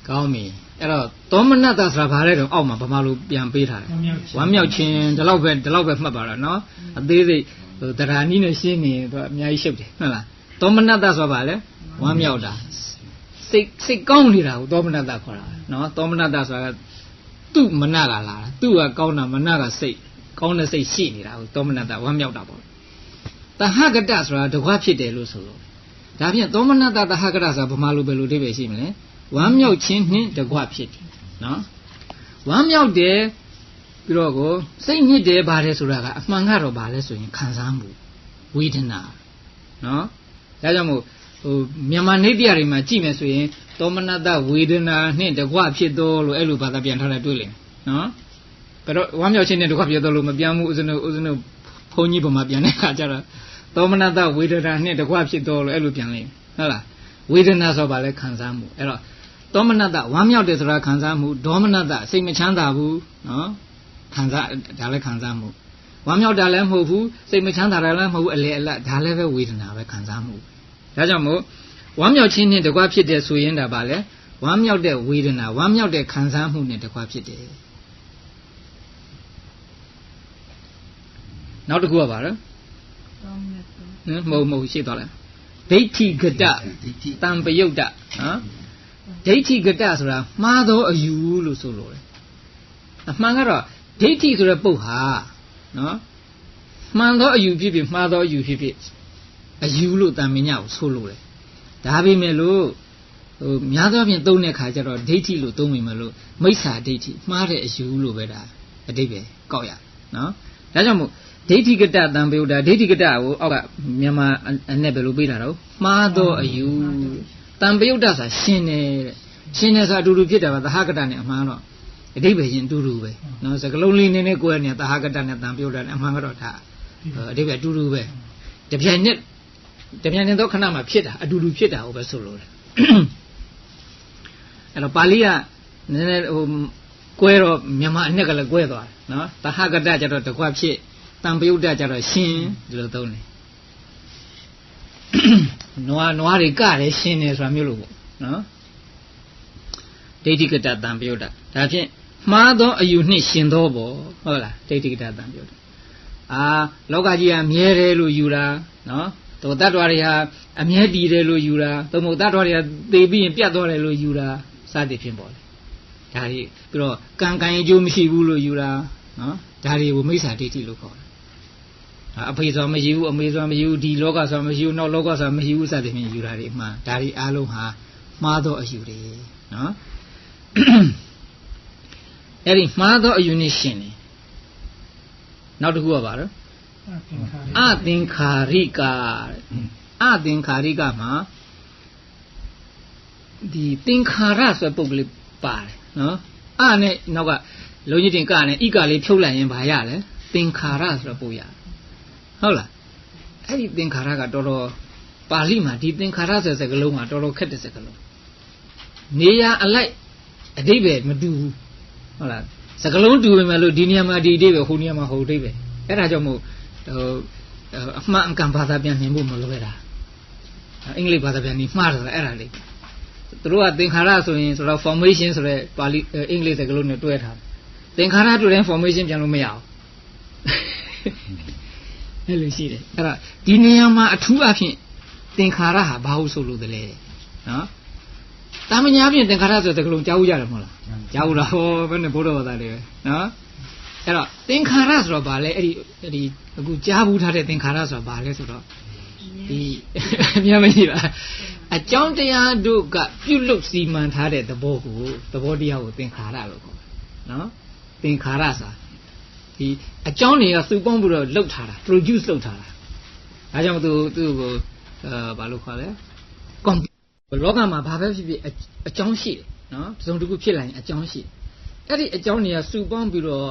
ကောင်းပြီ သောမနတဆိုတာဘာလဲတော့အောက်မှာဗမာလိုပြန်ပေးထားတယ်ဝမ်းမြောက်ခြင်းဒီလောက်ပဲမှတ်ပါတော့နော်အသေးစိတ်တရားနည်းနဲ့ရှင်းနေတော့အများကြီးရှုပ်တယ်ဟုတ်လားသောမနတဆိုတာဘာလဲဝမ်းမြောက်တာစိတ်ကောင်းနေတာကိုသောမနတခေါ်တာနော်သောမနတဆိုတာသူ့မနကလာတာသူ့ကကောင်းတာမနကစိတ်ကောင်းတဲ့စိတ်ရှိနေတာကိုသောမနတဝမ်းမြောက်တာပေါ့တဟကတဆိုတာတကွဖြစ်တယ်လို့ဆိုလို့ဒါဖြင့်သောမနတတဟကတဆိုတာဗမာလိုပဲလို့အဓိပ္ပာယ်ရှိမလဲဝမ်းမြောက်ခြင်းနှင့်တကွဖြစ်တယ်နော်ဝမ်းမြောက်တယ်ပြီးတော့ကိုစိတ်ညစ်တယ်ပါတယ်ဆိုတာကအမှန်ကတော့ဘာလဲဆိုရင်ခံစားမှုဝေဒနာနော်ဒါကြောင့်မို့မြန်မာနေတရားတွေမှာကြည့်မယ်ဆိုရင်သောမနတဝေဒနာနှင့်တကွဖြစ်တော်လို့အဲ့လိုဘာသာပြန်ထားတယ်တွေ့လိမ့်မယ်နော်ဘယ်တော့ဝမ်းမြောက်ခြင်းနဲ့တကွဖြစ်တော်လို့မပြန်ဘူးဦးဇင်းတို့ဘုန်းကြီးဗမာပြန်တဲ့အခါကျတော့သောမနတဝေဒနာနှင့်တကွဖြစ်တော်လို့အဲ့လိုပြန်လိမ့်မယ်ဟုတ်လားဝေဒနာဆိုပါလဲခံစားမှုအဲ့တော့သောမနတဝမ်းမြောက်တယ်ဆိုတာခံစားမှုဒေါမနတစိတ်မချမ်းသာဘူးနော်ခံစားဒါလည်းခံစားမှုဝမ်းမြောက်တာလည်းမဟုတ်ဘူးစိတ်မချမ်းသာတာလည်းမဟုတ်ဘူးအလေအလတ်ဒါလည်းပဲဝေဒနာပဲခံစားမှုဒါကြောင့်မို့ဝမ်းမြောက်ခြင်းနဲ့တကွဖြစ်တယ်ဆိုရင်ဒါပါလေဝမ်းမြောက်တဲ့ဝေဒနာဝမ်းမြောက်တဲ့ခံစားမှုနဲ့တကွဖြစ်တယ်နောက်တစ်ခုကပါလဲမဟုတ်ရှိသွားလားဒိဋ္ဌိကတတံပယုတ်တနော်ဒိဋ္ဌိကတဆိုတာမှားသောအယူလို့ဆိုလို့တယ်အမှန်ကတော့ဒိဋ္ဌိဆိုတဲ့ပုတ်ဟာနော်မှန်သောအယူဖြစ်ဖြစ်မှားသောအယူဖြစ်ဖြစ်အယူလို့တန်မြညာကိုဆိုလို့တယ်ဒါပေမဲ့လို့များသောဖြင့်သုံးတဲ့ခါကျတော့ဒိဋ္ဌိလို့သုံးမိမလို့မိစ္ဆာဒိဋ္ဌိမှားတဲ့အယူလို့ပဲဒါအတိတ်ပဲကောက်ရနော်ဒါကြောင့်မို့ဒိဋ္ဌိကတတံပယုတ်တာဒိဋ္ဌိကတကိုအောက်ကမြန်မာအနဲ့ပဲလို့ပေးတာတော့မှားသောအယူတံပယုတ်တာဆိုတာရှင်းတယ်ဆိုတာအတူတူဖြစ်တယ်ပါသဟကတနဲ့အမှန်တော့အတိတ်ပဲရှင်အတူတူပဲနော်စကလုံးလေးနည်းနည်းကိုယ်နဲ့သဟကတနဲ့တံပယုတ်တာနဲ့အမှန်ကတော့ဒါအတိတ်ပဲအတူတူပဲတပြိုင်နက်တော့ခဏမှဖြစ်တာအတူတူဖြစ်တာဟုတ်ပဲဆိုလို့တယ်အဲ့တော့ပါဠိကနည်းနည်းကွဲတော့မြန်မာအနဲ့ကလည်းကွဲသွားတယ်နော်သဟကတကျတော့တကွဖြစ်တံပယုတ်တကျတော့ရှင်းဒီလိုသုံးတယ်နွားတွေကလည်းရှင်းတယ်ဆိုတာမျိုးလို့ပေါ့နော်ဒိဋ္ဌိကတတံပယုတ်တဒါဖြင့်မှားသောအယူနှင့်ရှင်သောပေါ့ဟုတ်လားဒိဋ္ဌိကတတံပယုတ်တလောကကြီးကမြဲတယ်လို့ယူတာနော်တတ္တဝါတွေဟာအမြဲတည်တယ်လို့ယူတာသို့မဟုတ်တတ္တဝါတွေကသေပြီးရင်ပြတ်သွားတယ်လို့ယူတာစသည်ဖြင့်ပေါ့လေဒါတွေပြီးတော့ကံအကျိုးမရှိဘူးလို့ယူတာနော်ဒါတွေကိုမိစ္ဆာဒိဋ္ဌိလို့ခေါ်တယ်အဖေဆိုမရှိဘူးအမေဆိုမရှိဘူးဒီလောကဆိုမရှိဘူးနောက်လောကဆိုမရှိဘူးစသဖြင့်ယူတာတွေမှန်ဒါတွေအားလုံးဟာမှားသောအယူတွေနော်အဲ့ဒီမှားသောအယူနဲ့ရှင်တယ်နောက်တစ်ခုကပါတော့အသင်္ခါရိကအသင်္ခါရိကမှာဒီသင်္ခါရဆိုတဲ့ပုဂ္ဂလိပါတယ်နော်အနဲ့နောက်ကလုံးကြီးတင်ကနဲ့ဣကလေးဖြုတ်လိုက်ရင်ဘာရလဲသင်္ခါရဆိုတဲ့ပုဂ္ရဟုတ်လားအဲ့ဒီသင်္ခါရကတော်တော်ပါဠိမှာဒီသင်္ခါရဆိုတဲ့စကားလုံးကတော်တော်ခက်တဲ့စကားလုံးနေရာအလိုက်အဓိပ္ပာယ်မတူဘူးဟုတ်လားစကားလုံးတူပေမဲ့လို့ဒီနေရာမှာဒီအဓိပ္ပာယ်ဟိုနေရာမှာဟိုအဓိပ္ပာယ်အဲ့ဒါကြောင့်မို့အမှန်အကန်ဘာသာပြန်နိုင်ဖို့မလွယ်တာအင်္ဂလိပ်ဘာသာပြန်နေမှားတယ်အဲ့ဒါလေးသူတို့ကသင်္ခါရဆိုရင်ဆိုတော့ formation ဆိုတဲ့ပါဠိအင်္ဂလိပ်စကားလုံးနဲ့တွဲထားတယ်သင်္ခါရတူတဲ့ formation ပြန်လို့မရအောင်အဲ့လိုရှိတယ်အဲ့ဒါဒီနေရာမှာအထူးအဖြင့်သင်္ခါရဟာဘာလို့ဆိုလို့တလဲနော်တာမညာဖြင့်သင်္ခါရဆိုတဲ့စကားလုံးကြားဦးရတယ်မဟုတ်လားကြားဦးတာဟောဘယ်နဲ့ဘုရားဘာသာလေးပဲနော်အဲ့တော့သင်္ခါရဆိုတော့ဗာလဲအဲ့ဒီအခုကြားဘူးထားတဲ့သင်္ခါရဆိုတော့ဗာလဲဆိုတော့ဒီအများမရှိလားအကြောင်းတရားတို့ကပြုလုပ်စီမံထားတဲ့သဘောတရားကိုသင်္ခါရလို့ခေါ်တယ်နော်သင်္ခါရဆိုတာဒီအကြောင်းတွေကစုပေါင်းပြီးတော့လှုပ်ထားတာ produce လုပ်ထားတာဒါကြောင့်သူ့ကိုဘာလို့ခေါ်လဲလောကမှာဘာပဲဖြစ်ဖြစ်အကြောင်းရှိတယ်နော်တစ်စုံတစ်ခုဖြစ်လာရင်အကြောင်းရှိတယ်အဲ့ဒီအကြောင်းတွေကစုပေါင်းပြီးတော့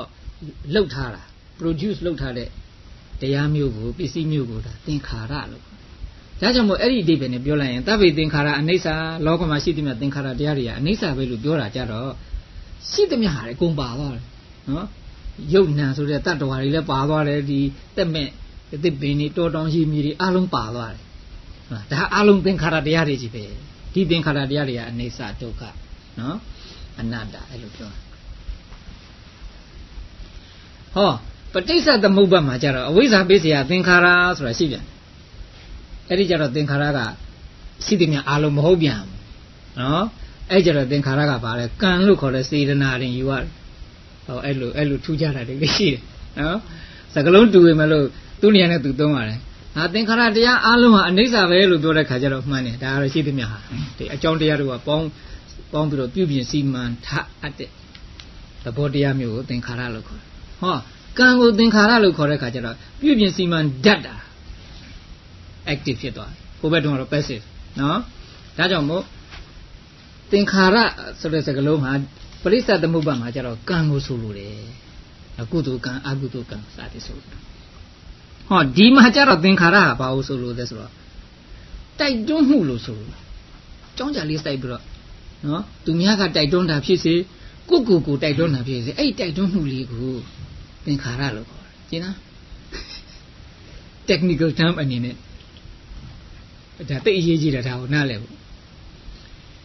လှုပ်ထားတာ produce လုပ်ထားတဲ့တရားမျိုးကိုပစ္စည်းမျိုးကိုဒါသင်္ခါရလို့ဒါကြောင့်မို့အဲ့ဒီအဓိပ္ပာယ်နဲ့ပြောလိုက်ရင်တဗ္ဗေသင်္ခါရအနိစ္စလောကမှာရှိသမျှသင်္ခါရတရားတွေကအနိစ္စပဲလို့ပြောတာကြတော့ရှိသမျှဟာအကုန်ပါသွားတယ်နော်ယုတ်နံဆိုတဲ့တတ္တဝါတွေလည်းပါသွားတယ်ဒီတက်မဲ့အသစ်ပင်တွေတောတောင်ရှိမြေတွေအလုံးပါသွားတယ်ဒါအလုံးသင်္ခါရတရားတွေကြီးပဲဒီသင်္ခါရတရားတွေကအနိစ္စဒုက္ခနော် anatta အဲ့လိုပြောဟောပဋိစ္စသမုပ္ပါမှာကျတော့အဝိဇ္ဇာပိစ္ဆယသင်္ခါရဆိုတာရှိပြန်အဲ့ဒီကျတော့သင်္ခါရကရှိသည်များအလုံးမဟုတ်ပြန်ဘူးနော်အဲ့ကျတော့သင်္ခါရကပါလဲကံလို့ခေါ်တဲ့စေတနာရင်ယူရတယ်ဟောအဲ့လိုထူးခြားတာတွေရှိတယ်နော်စကလုံးတူဝင်မလို့သူ့နေရာနဲ့သူသုံးရတယ်ဟာသင်္ခါရတရားအလုံးဟာအနိစ္စပဲလို့ပြောတဲ့ခါကျတော့မှန်တယ်ဒါကတော့ရှိသည်များဟာဒီအကြောင်းတရားတွေကပေါင်းပြီးတော့ပြုပြင်စီမံထအပ်တဲ့သဘောတရားမျိုးကိုသင်္ခါရလို့ခေါ်တယ်ဟောကံကိုသင်္ခါရလို့ခေါ်တဲ့ခါကျတော့ပြုပြင်စီမံတတ်တာ active ဖြစ်သွားတယ်ဟိုဘက်တုန်းကတော့ passive နော်ဒါကြောင့်မို့သင်္ခါရဆိုတဲ့စကားလုံးဟာပရိစ္ဆသမုပ္ပါမှာကျတော့ကံကိုဆိုလိုတယ်ကုသိုလ်ကံအကုသိုလ်ကံစသည်ဆိုလို့ဟောဒီမှာကျတော့သင်္ခါရဟာဘာလို့ဆိုလို့လဲဆိုတော့တိုက်တွန်းမှုလို့ဆိုလို့ကြောင်းကြလေးစိုက်ပြီးတော့နော်သူများကတိုက်တွန်းတာဖြစ်စေကိုတိုက်တွန်းတာဖြစ်စေအဲ့တိုက်တွန်းမှုလေးကိုသင်္ခါရလို့ခေါ်တယ်ကျင်းလား technical term အနေနဲ့ဒါတိတ်အရေးကြီးတယ်ဒါကိုနားလည်ဖို့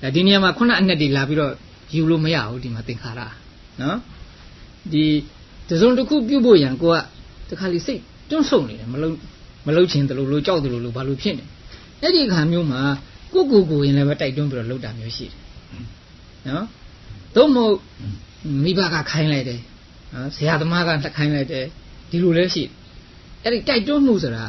ဒါဒီနေရာမှာခုနအနဲ့တွေလာပြီးတော့ယူလို့မရဘူးဒီမှာသင်္ခါရနော်ဒီတစုံတစ်ခုပြုတ်ဖို့ရန်ကိုကတခါလေစိတ်တွန်းဆုံနေတယ်မလုံးချင်တယ်လို့ကြောက်တယ်လို့ဘာလို့ဖြစ်နေအဲ့ဒီအခါမျိုးမှာကိုရင်လည်းပဲတိုက်တွန်းပြီးတော့လှုပ်တာမျိုးရှိတယ်နော်သို့မဟုတ်မိဘကခိုင်းလိုက်တယ်နော်ဆရာသမားကခိုင်းလိုက်တယ်ဒီလိုလည်းရှိအဲ့ဒီတိုက်တွန်းမှုဆိုတာ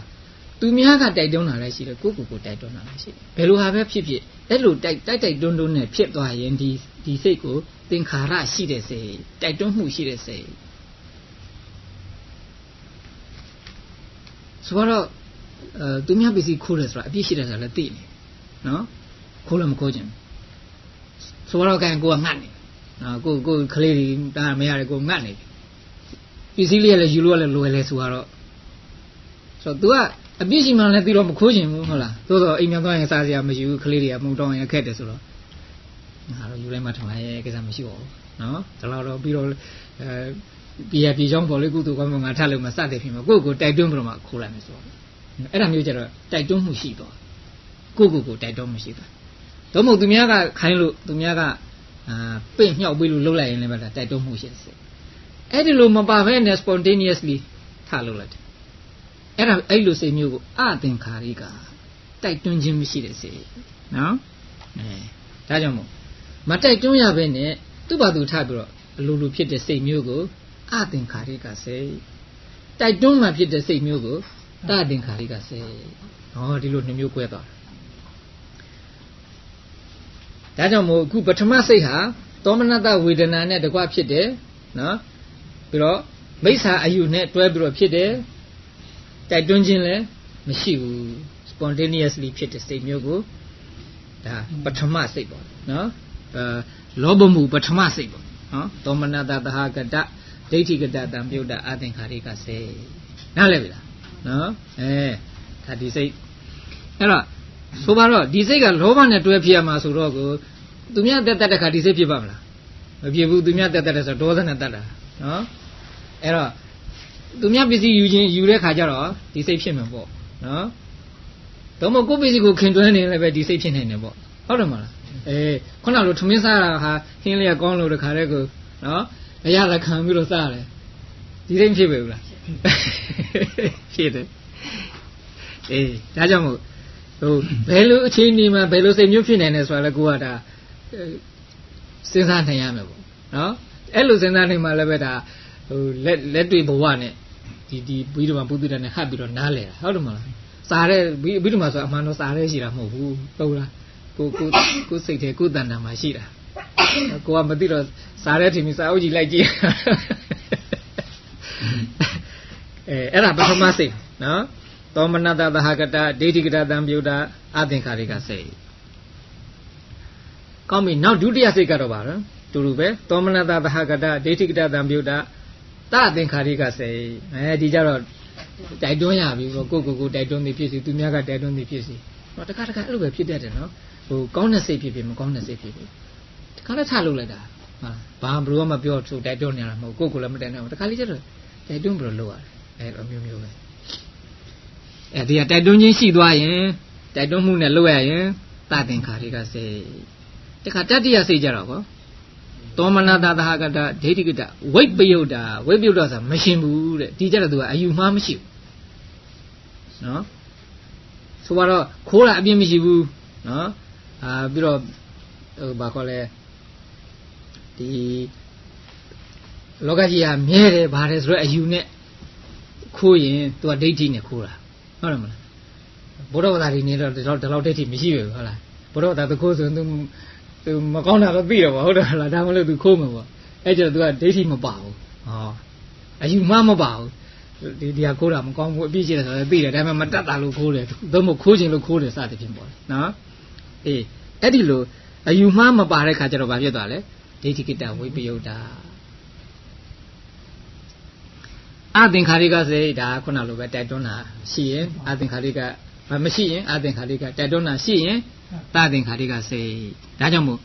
သူများကတိုက်တွန်းတာလည်းရှိတယ်ကိုတိုက်တွန်းတာလည်းရှိတယ်ဘယ်လိုဟာပဲဖြစ်ဖြစ်အဲ့လိုတိုက်တွန်းနဲ့ဖြစ်သွားရင်ဒီစိတ်ကိုသင်္ခါရရှိတဲ့စိတ်တိုက်တွန်းမှုရှိတဲ့စိတ်ဆိုတော့သူများပစ္စည်းခိုးတယ်ဆိုတာအပြစ်ရှိတယ်ဆိုတာလည်းသိနေနော်ခိုးလည်းမခိုးချင်ဆိုတော့ကံကိုကငတ်နေနော်ကိုကလေးတွေတာမရတယ်ကိုငတ်နေပစ္စည်းလေးလည်းယူလို့လည်းလွယ်လဲဆိုတော့ဆိုတော့ तू ကအပြစ်ရှိမှလည်းသိတော့မခိုးချင်ဘူးဟုတ်လားသို့တော့အိမ်ပြန်သွားရင်စားစရာမရှိဘူးကလေးတွေကမုံတောင်းရင်ခက်တယ်ဆိုတော့ဟာတော့ယူလိုက်မှထမရဲ့ကိစ္စမရှိပါဘူးနော်ဒါတော့ပြီးတော့ပြေချောင်းပေါ်လေးကုသိုလ်ကောင်းကောင်းငါထလို့မှစတဲ့ဖြစ်မှာကိုတိုက်တွန်းပြီးတော့မှခိုးလိုက်မယ်ဆိုတော့အဲ့ဒါမျိုးကျတော့တိုက်တွန်းမှုရှိတော့ကိုတိုက်တွန်းမှုရှိတာတော့မဟုတ်သူများကခိုင်းလို့သူများကပင့်မြောက်ပြီးလို့လှုပ်လိုက်ရင်လည်းပဲတိုက်တွန်းမှုရှိတယ်အဲ့ဒီလိုမပါဘဲနဲ့ spontaneously ထလုပ်လိုက်တယ်အဲ့လိုစိတ်မျိုးကိုအသင်္ခါရိကတိုက်တွန်းခြင်းမရှိတဲ့စိတ်နော်ဒါကြောင့်မို့မတိုက်တွန်းရဘဲနဲ့သူ့ဘာသူထပြီးတော့အလိုလိုဖြစ်တဲ့စိတ်မျိုးကိုအသင်္ခါရိကစိတ်တိုက်တွန်းမှဖြစ်တဲ့စိတ်မျိုးကိုတသင်္ခါရိကစိတ်ဟောဒီလိုနှမျိုး꿰သွားဒါကြောင့်မို့အခုပထမစိတ်ဟာသောမနတဝေဒနာနဲ့တကွဖြစ်တယ်နော်ပြီးတော့မိစ္ဆာအယူနဲ့တွဲပြီးတော့ဖြစ်တယ်တိုက်တွန်းခြင်းလည်းမရှိဘူး spontaneously ဖြစ်တဲ့စိတ်မျိုးကိုဒါပထမစိတ်ပေါ့နော်လောဘမှုပထမစိတ်ပေါ့နော်သောမနတသဟကတဒိဋ္ဌိကတတံပြုတ်တာအသင်္ခါရိကစိတ်နားလည်ပြီလားနော်ဒါဒီစိတ်အဲ့တော့ဆိုပါတော့ဒီစိတ်ကလောဘနဲ့တွဲဖြစ်ရမှာဆိုတော့ကိုသူများတက်တဲ့ခါဒီစိတ်ဖြစ်ပါမလားမဖြစ်ဘူးသူများတက်တဲ့ဆိုဒေါသနဲ့တက်တာနော်အဲ့တော့သူများပစ္စည်းယူတဲ့ခါကျတော့ဒီစိတ်ဖြစ်မှာပေါ့နော်တော့မကိုပစ္စည်းကိုခင်တွဲနေလည်းပဲဒီစိတ်ဖြစ်နေတယ်ပေါ့ဟုတ်တယ်မလားခုနလိုထမင်းစားတာဟာဟင်းလေးကကောင်းလို့တခါတည်းကိုနော်အရာလည်းခံပြီးတော့စားတယ်ဒီစိတ်ဖြစ်ပဲဘူးလားဖြစ်တယ်ဒါကြောင့်မို့ဘယ်လိုအချိန်ဒီမှာဘယ်လိုစိတ်မျိုးဖြစ်နေလဲဆိုတာလည်းကိုကဒါစဉ်းစားနိုင်ရမယ်ပေါ့နော်အဲ့လိုစဉ်းစားနေမှလည်းပဲဒါလက်တွေ့ဘဝနဲ့ဒီဘိဓမ္မာပုဒ်တနဲ့ဟပ်ပြီးတော့နားလဲတာဟုတ်တယ်မလားစားတဲ့ဘိဓမ္မာဆိုအမှန်တော့စားရဲရှိတာမဟုတ်ဘူးဟုတ်လားကိုစိတ်ထဲကိုတဏ္ဍာမှာရှိတာကိုကမသိတော့စားတဲ့ထင်ပြီးစားအုပ်ကြီးလိုက်ကြည့်အဲ့ဒါပထမစိတ်နော်သောမနတသဟကတဒိဋ္ဌိကတတံပြုတ်တာအသင်္ခါရိကစိတ်ကောင်းပြီနောက်ဒုတိယစိတ်ကတော့ပါတော့တူတူပဲသောမနတသဟကတဒိဋ္ဌိကတတံပြုတ်တာတသင်္ခါရိကစိတ်ဒီကြတော့တိုက်တွန်းရပြီပေါ့ကိုတိုက်တွန်းနေဖြစ်စီသူများကတိုက်တွန်းနေဖြစ်စီတော့တခါအဲ့လိုပဲဖြစ်တတ်တယ်နော်ဟိုကောင်းတဲ့စိတ်ဖြစ်ဖြစ်မကောင်းတဲ့စိတ်ဖြစ်ဖြစ်တခါလည်းထလုပ်လိုက်တာဘာဘယ်လိုမှပြောဆိုတိုက်တွန်းနေရတာမဟုတ်ကိုလည်းမတိုင်နိုင်ဘူးတခါလေးကျတော့တိုက်တွန်းပြီးတော့လုပ်ရတယ်အဲ့လိုမျိုးပဲဒီကတိုက်တွန်းခြင်းရှိသွားရင်တိုက်တွန်းမှုနဲ့လုပ်ရရင်တသင်္ခါရိကစိတ်တခါတတိယစိတ်ကြတော့ကော တောမနာတာသဟကတဒိဋ္ဌိကတဝိပယုတ်တာဆိုတာမရှင်ဘူးတဲ့ဒီကြတော့သူကအယူမှားမရှိဘူးနော်ဆိုတော့ခိုးတာအပြစ်မရှိဘူးနော်ပြီးတော့ဘာခေါ်လဲဒီလောကကြီးကမြဲတယ်ဗါတယ်ဆိုတော့အယူနဲ့ခိုးရင်သူကဒိဋ္ဌိနဲ့ခိုးတာဟုတ်တယ်မလားဘုရားဝါဒတွေနေတော့ဒီလောက်ဒိဋ္ဌိမရှိဘူးဟုတ်လားဘုရားဝါဒသူခိုးဆိုရင်သူမကောင်းတာတော့သိတော့ဟုတ်တယ်လားဒါမှမဟုတ်သူခိုးမှာပေါ့အဲ့ကျတော့သူကဒိဋ္ဌိမပါဘူးအယူမှမပါဘူးဒီဟာခိုးတာမကောင်းဘူးအပြစ်ရှိတယ်ဆိုတော့သိတယ်ဒါပေမဲ့မတတ်တာလို့ခိုးတယ်သို့မဟုတ်ခိုးခြင်းလို့ခိုးတယ်စသဖြင့်ပေါ့နော်အေးအဲ့ဒီလိုအယူမှားမပါတဲ့ခါကျတော့ဘာဖြစ်သွားလဲဒိဋ္ဌိကိတဝိပယုတ်တာအသင်္ခါရိကစိတ်ဒါခုနလိုပဲတိုက်တွန်းတာရှိရင်အသင်္ခါရိကမရှိရင်အသင်္ခါရိကတိုက်တွန်းတာရှိရင်သသင်္ခါရိကစိတ်ဒါကြောင့်မို့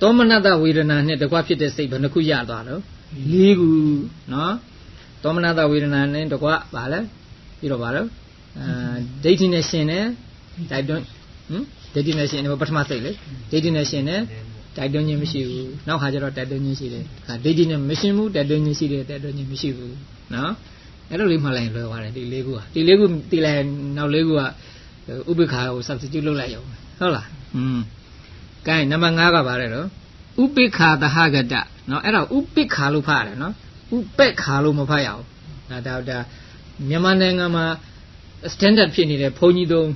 သောမနတဝေဒနာနဲ့တကွဖြစ်တဲ့စိတ်ဘယ်နှခုရသွားတော့၄ခုနော်သောမနတဝေဒနာနဲ့တကွဗာလဲပြီးတော့ဗာလဲဒိဋ္ဌိနဲ့ရှင်တယ်တိုက်တွန်းဒိဋ္ဌိနဲ့ရှင်တယ်ပထမစိတ်လေဒိဋ္ဌိနဲ့ရှင်တယ်တိုက်တွန်းခြင်းမရှိဘူးနောက်ခါကျတော့တိုက်တွန်းခြင်းရှိတယ်ဒိဋ္ဌိနဲ့မရှင်ဘူးတိုက်တွန်းခြင်းရှိတယ်တိုက်တွန်းခြင်းမရှိဘူးနော်အဲ့လိုလေးမှလိုက်လွယ်သွားတယ်ဒီ၄ခုဒီ၄ခုတီးလိုက်နောက်၄ခုကဥပိ္ပခာကို substitute လုပ်လိုက်ရုံဟုတ်လားကဲနံပါတ်5ကပါလဲတော့ဥပိ္ပခာသဟဂတနော်အဲ့တော့ဥပိ္ပခာလို့ဖတ်ရတယ်နော်ဥပက္ခာလို့မဖတ်ရအောင်ဒါမြန်မာနိုင်ငံမှာ standard ဖြစ်နေတဲ့ဘုန်းကြီးသုံး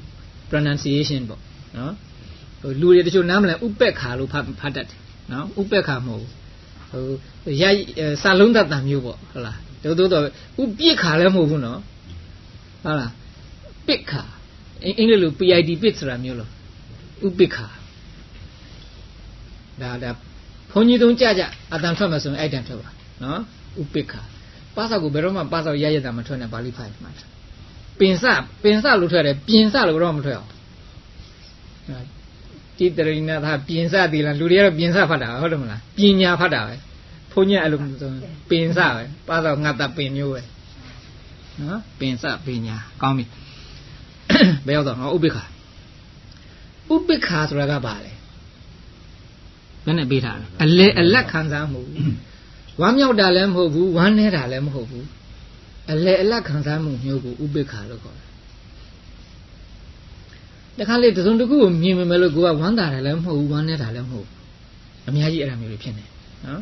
pronunciation ပေါ့နော်လူတွေတချို့နားမလည်ဥပက္ခာလို့ဖတ်တတ်တယ်နော်ဥပက္ခာမဟုတ်ဘူးစာလုံးတတ်တာမျိုးပေါ့ဟုတ်လားတိုးတော့ဥပိ္ခာလည်းမဟုတ်ဘူးနော်ဟုတ်လားပိက္ခာအင်္ဂလိပ်လို PID pit ဆိုတာမျိုးလို့ဥပိ္ခာဒါဘုန်းကြီးသုံးကြအတန်ထွက်မှဆိုရင်အဲ့တန်ထွက်ပါနော်ဥပိ္ခာပါစာကိုဘယ်တော့မှပါစာရရတာမထွက်နဲ့ပါဠိဖတ်မှာပင်စလို့ထွက်တယ်ပြင်စလို့တော့မထွက်အောင်တိတရိဏသာပြင်စသေးလားလူတွေကတော့ပြင်စဖတ်တာဟုတ်တယ်မလားပညာဖတ်တာပဲဘုန်းကြီးအဲ့လိုဆိုပင်စပဲပါစာငါတပင်မျိုးပဲနော်ပင်စပညာကောင်းပြီဘယ်ရောက်တော့ဥပိ္ပခာဆိုတာကဘာလဲဘယ်နဲ့ပေးထားလဲအလက်ခံစားမှုဝမ်းမြောက်တာလည်းမဟုတ်ဘူးဝမ်းနည်းတာလည်းမဟုတ်ဘူးအလက်ခံစားမှုမျိုးကိုဥပိ္ပခာလို့ခေါ်တယ်တခါလေတစုံတစ်ခုကိုမြင်မယ်လို့ကိုကဝမ်းသာတယ်လည်းမဟုတ်ဘူးဝမ်းနည်းတာလည်းမဟုတ်ဘူးအများကြီးအဲ့ဒါမျိုးတွေဖြစ်နေနော်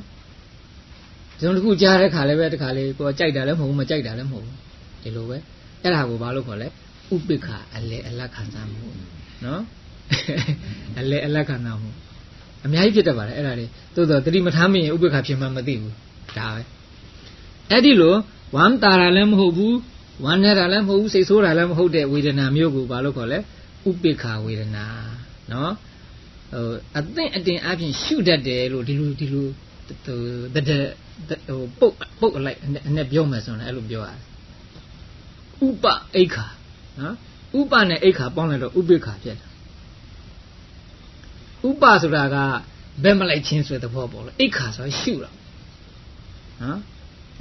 တစုံတစ်ခုကြားတဲ့ခါလည်းပဲတခါလေကိုကကြိုက်တာလည်းမဟုတ်ဘူးမကြိုက်တာလည်းမဟုတ်ဘူးဒီလိုပဲအဲ့ဒါကိုဘာလို့ခေါ်လဲဥပိ္ပခာအလက်ခံစားမှုနော်အလက်ခံစားမှုအများကြီးဖြစ်တတ်ပါတယ်အဲ့ဒါတွေသို့တော့တတိမထားမရင်ဥပိ္ပခာဖြစ်မှမသိဘူးဒါပဲအဲ့ဒီလိုဝမ်းတာတာလည်းမဟုတ်ဘူးဝမ်းနေတာလည်းမဟုတ်ဘူးစိတ်ဆိုးတာလည်းမဟုတ်တဲ့ဝေဒနာမျိုးကိုဘာလို့ခေါ်လဲဥပိ္ပခာဝေဒနာနော်အသင့်အတင်အပြင်ရှုတတ်တယ်လို့ဒီလိုပုတ်အလိုက်အနဲ့ပြောမယ်ဆိုရင်အဲ့လိုပြောရတယ်ဥပအိခာနော်ဥပနဲ့အိခာပေါင်းလိုက်တော့ဥပိ္ပခာဖြစ်တယ်ဥပဆိုတာကဘယ်မလိုက်ချင်းဆိုတဲ့သဘောပေါ့လေအိခါဆိုတာရှုတာနော်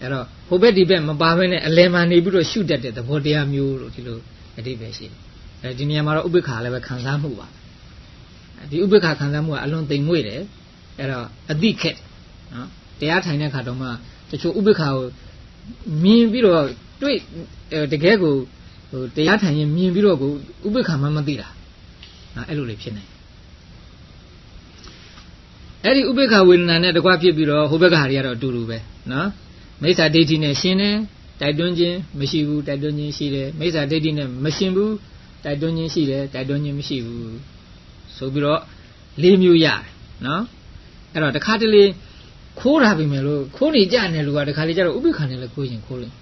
အဲ့တော့ဟိုဘက်ဒီဘက်မပါဘဲနဲ့အလယ်မှာနေပြီးတော့ရှုတတ်တဲ့သဘောတရားမျိုးလို့ဒီလိုအဓိပ္ပာယ်ရှိတယ်အဲဒီနေရာမှာတော့ဥပိ္ပခာလည်းပဲခံစားမှုပါဒီဥပိ္ပခာခံစားမှုကအလွန်သိမ်မွေ့တယ်အဲ့တော့အတိခက်နော်တရားထိုင်တဲ့ခါတော့မှတချို့ဥပိ္ပခာကိုမြင်ပြီးတော့တွေ့တကယ်ကိုဟိုတရားထိုင်ရင်မြင်ပြီးတော့ကိုဥပိ္ပခာမှမသိတာအဲ့လိုလေးဖြစ်နေအဲ့ဒီဥပိ္ပခာဝေဒနာနဲ့တကွဖြစ်ပြီးတော့ဟိုဘက်ကဟာတွေကတော့အတူတူပဲနော်မိစ္ဆာဒိဋ္ဌိနဲ့ရှင်းတယ်တိုက်တွန်းခြင်းမရှိဘူးတိုက်တွန်းခြင်းရှိတယ်မိစ္ဆာဒိဋ္ဌိနဲ့မရှင်းဘူးတိုက်တွန်းခြင်းရှိတယ်တိုက်တွန်းခြင်းမရှိဘူးဆိုပြီးတော့၄မျိုးရတယ်နော်အဲ့တော့တခါတလေခိုးတာပြီမယ်လို့ခိုးနေကြတယ်လို့ကတခါလေကျတော့ဥပိ္ပခာနဲ့လည်းခိုးရင်ခိုးလိမ့်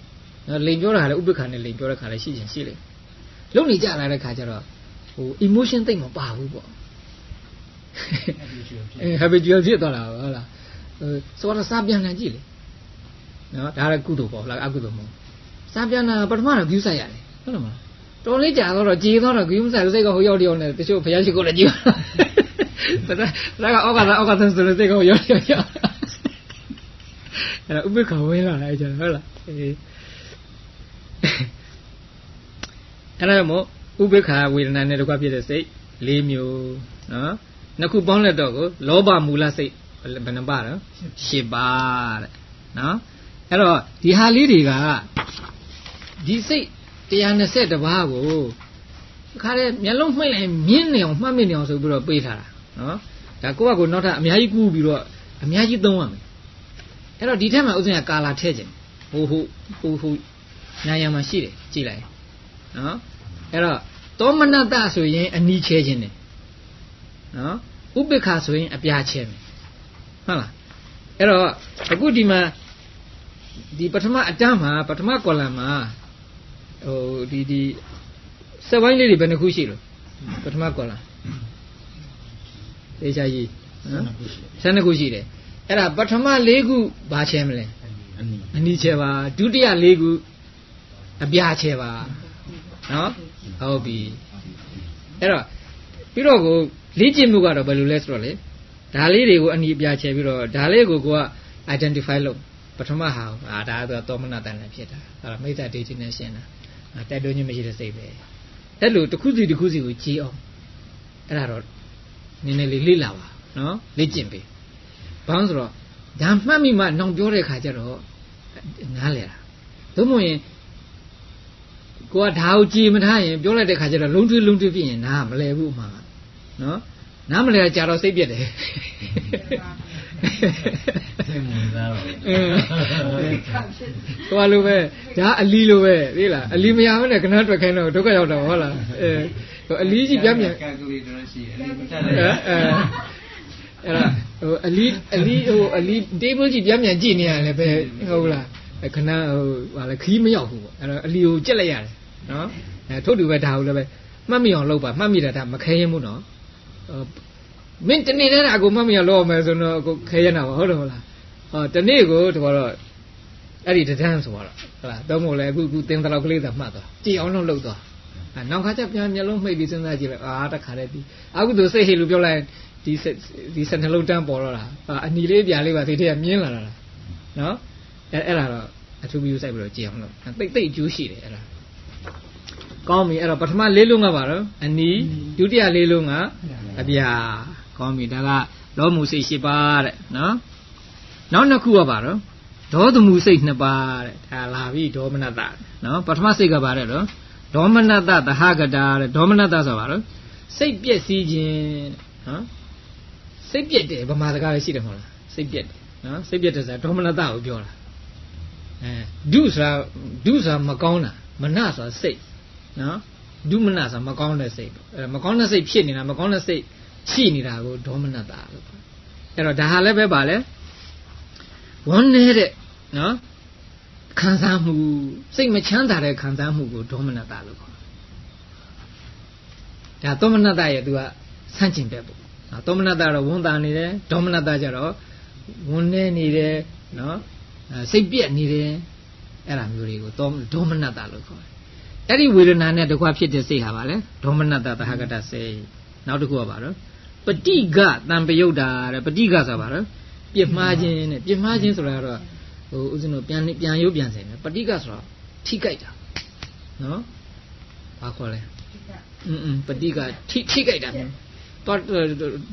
နော်လိန်ပြောတာလည်းဥပိ္ပခာနဲ့လိန်ပြောတဲ့ခါလည်းရှိရင်ရှိလိမ့်လုံနေကြလာတဲ့ခါကျတော့ဟို emotion သိမ့်မပါဘူးပေါ့habitual ဖြစ်သွားတာဟုတ်လားဆိုတော့စားပြန်လာကြည့်လေနော်ဒါလည်းကုသိုလ်ပေါ့လားအကုသိုလ်မဟုတ်စားပြန်လာပထမတော့ view ဆိုင်ရတယ်ဟုတ်လားမတော်လေးကြာတော့ကြေသွားတော့ view ဆိုင်လို့စိတ်ကဟိုရောက်တယောက်နဲ့တချို့ဘုရားရှိခိုးလည်းကြည့်ပါဒါကဩကာသဆိုလို့စိတ်ကဟိုရောက်အဲ့ဒါဥပိ္ပခာဝင်လာတယ်ကျန်ဟုတ်လားအဲ့ဒါမို့ဥပိ္ပခာဝေဒနာနဲ့တကွဖြစ်တဲ့စိတ်၄မျိုးနော်နှစ်ခုပေါင်းလက်တော့ကိုလောဘမူလစိတ် ဘယ်နှပါတော့10ပါတဲ့နော်အဲ့တော့ဒီဟာလေးတွေကဒီစိတ်120ပါးကိုခါတဲ့မျက်လုံးမှိတ်လိုက်မြင်းနေအောင်မှတ်မိနေအောင်ဆိုပြီးတော့ပေးထားတာနော်ဒါကိုယ့်ဘက်ကိုနောက်ထပ်အများကြီးကူးပြီးတော့အများကြီးသုံးရမယ်အဲ့တော့ဒီထက်မှဥစဉ်ကကာလာထည့်ခြင်းဟိုညာရံမှာရှိတယ်ကြည့်လိုက်နော်အဲ့တော့သောမနတဆိုရင်အနီးချဲခြင်းတယ်နော်ဥပိ္ပခဆိုရင်အပြားချဲမယ်ဟုတ်လားအဲ့တော့အခုဒီမှာဒီပထမအတန်းမှာပထမကောလမ်မှာဟိုဒီစက်ဝိုင်းလေးတွေဘယ်နှခုရှိလို့ပထမကောလမ်သေချာကြီးနော်12ခုရှိတယ်အဲ့ဒါပထမ4ခုဘာချဲမလဲအနီးချဲပါဒုတိယ4ခုအပြားချဲပါနော်ဟုတ်ပြီအဲ့တော့ပြီးတော့ကိုလေ့ကျင့်မှုကတော့ဘယ်လိုလဲဆိုတော့လေဒါလေးတွေကိုအနီးအပြားချဲပြီးတော့ဒါလေးကိုက identify လုပ်ပထမဟာဒါကတော့သောမနတန်နဲ့ဖြစ်တာအဲ့ဒါမိစ္ဆာဒိဋ္ဌိနဲ့ရှင်းတာတိုက်တွန်းခြင်းမရှိတဲ့စိတ်ပဲအဲ့လိုတစ်ခုစီကိုကြည်အောင်အဲ့ဒါတော့နည်းနည်းလေးလေ့လာပါနော်လေ့ကျင့်ပေးဘာလို့ဆိုတော့ဒါမှတ်မိမှနှောင်ပြောတဲ့ခါကျတော့နားလဲတာသို့မဟုတ်ရင်ကိုကဒါကိုကြည်မထားရင်ပြောလိုက်တဲ့ခါကျတော့လုံးထွေးဖြစ်ရင်နားမလဲဘူးအမှန်ကနော်နားမလဲကြတော့စိတ်ပြက်တယ်စိတ်ဝင်စားတော့ဟိုလိုပဲဒါအလီလိုပဲသိလားအလီမရဘူးနဲ့ခဏတွက်ခိုင်းတော့ဒုက္ခရောက်တော့ဟုတ်လားအလီကြီးပြန်ကယ်ကူလီတာရှိအလီမတက်လိုက်အဲ့ဒါဟိုအလီ table ကြီးပြန်ကြည့်နေရတယ်ပဲဟုတ်လားခဏဟာလေခီးမရောက်ဘူးပေါ့အဲ့တော့အလီကိုကြက်လိုက်ရတယ်နော်ထုတ်တူပဲဒါဟုတ်လည်းပဲမှတ်မိအောင်လုပ်ပါမှတ်မိတာဒါမခဲရင်ဘူးနော်မင်းတနေ့တည်းအကိုမှတ်မိအောင်လုပ်အောင်မယ်ဆိုတော့ကိုခဲရနာပါဟုတ်တယ်မလားတနေ့ကိုတော့အဲ့ဒီတန်းဆိုတော့ဟုတ်လားတော့မို့လဲအခုသင်္သလောက်ကလေးသာမှတ်သွားကြည်အောင်လုပ်သွားနောက်ခါကျပြန်မျက်လုံးမှိတ်ပြီးစဉ်းစားကြည့်လိုက်တခါတည်းဒီအခုသူစိတ်ဟိလို့ပြောလိုက်ဒီစက်နှလုံးတန်းပေါ်တော့တာအနီလေးပြာလေးပါသိတဲ့ကမြင်းလာတာနော်အဲ့ဒါတော့အထူးပြီးစိုက်ပြီးတော့ကြည်အောင်လုပ်တိတ်အကျိုးရှိတယ်အဲ့ဒါကောင်းပြီအဲ့တော့ပထမ၄လုံးကပါတော့အနီဒုတိယ၄လုံးကအပြာကောင်းပြီဒါကလောမှုစိတ်၈ပါးတဲ့နော်နောက်နှစ်ခုကပါတော့ဒေါသမှုစိတ်2ပါးတဲ့ဒါလာပြီဒေါမနတနော်ပထမစိတ်ကပါတဲ့တော့ဒေါမနတသဟကတာတဲ့ဒေါမနတဆိုပါတော့စိတ်ပြည့်စည်ခြင်းနော်စိတ်ပြည့်တယ်ဗမာစကားလည်းရှိတယ်မဟုတ်လားစိတ်ပြည့်တယ်နော်စိတ်ပြည့်တယ်ဆိုတာဒေါမနတကိုပြောတာဒုဆိုတာမကောင်းတာမနဆိုတာစိတ်နော်ဒုမနဆိုတာမကောင်းတဲ့စိတ်မကောင်းတဲ့စိတ်ဖြစ်နေတာမကောင်းတဲ့စိတ်ရှိနေတာကိုဒေါမနတလို့ပြောအဲ့တော့ဒါဟာလည်းပဲပါလေဝန်းနေတဲ့နော်ခံစားမှုစိတ်မချမ်းသာတဲ့ခံစားမှုကိုဒေါမနတလို့ခေါ်တာဒါသောမနတရဲ့သူကဆန့်ကျင်ဘက်ပေါ့သောမနတကတော့ဝန်တာနေတယ်ဒေါမနတကျတော့ဝန်နေနေတယ်နော်စိတ်ပြက်နေတယ်အဲ့ဒါမျိုးတွေကိုဒေါမနတလို့ခေါ်တယ်အဲ့ဒီဝေဒနာနဲ့တကွဖြစ်တဲ့စိတ်ဟာပါလေဒေါမနတသဟကတစိတ်နောက်တစ်ခုကပါတော့ပဋိကတံပယုတ်တာတဲ့ပဋိကဆိုပါတော့ပြစ်မှားခြင်းတဲ့ပြစ်မှားခြင်းဆိုတာကတော့ဟိုဥစဉ်တို့ပြန်ရုပ်ပြန်စင်တယ်ပဋိကဆိုတော့ထိကြိုက်တာနော်ဘာခေါ်လဲပဋိကထိကြိုက်တာမျိုးတော့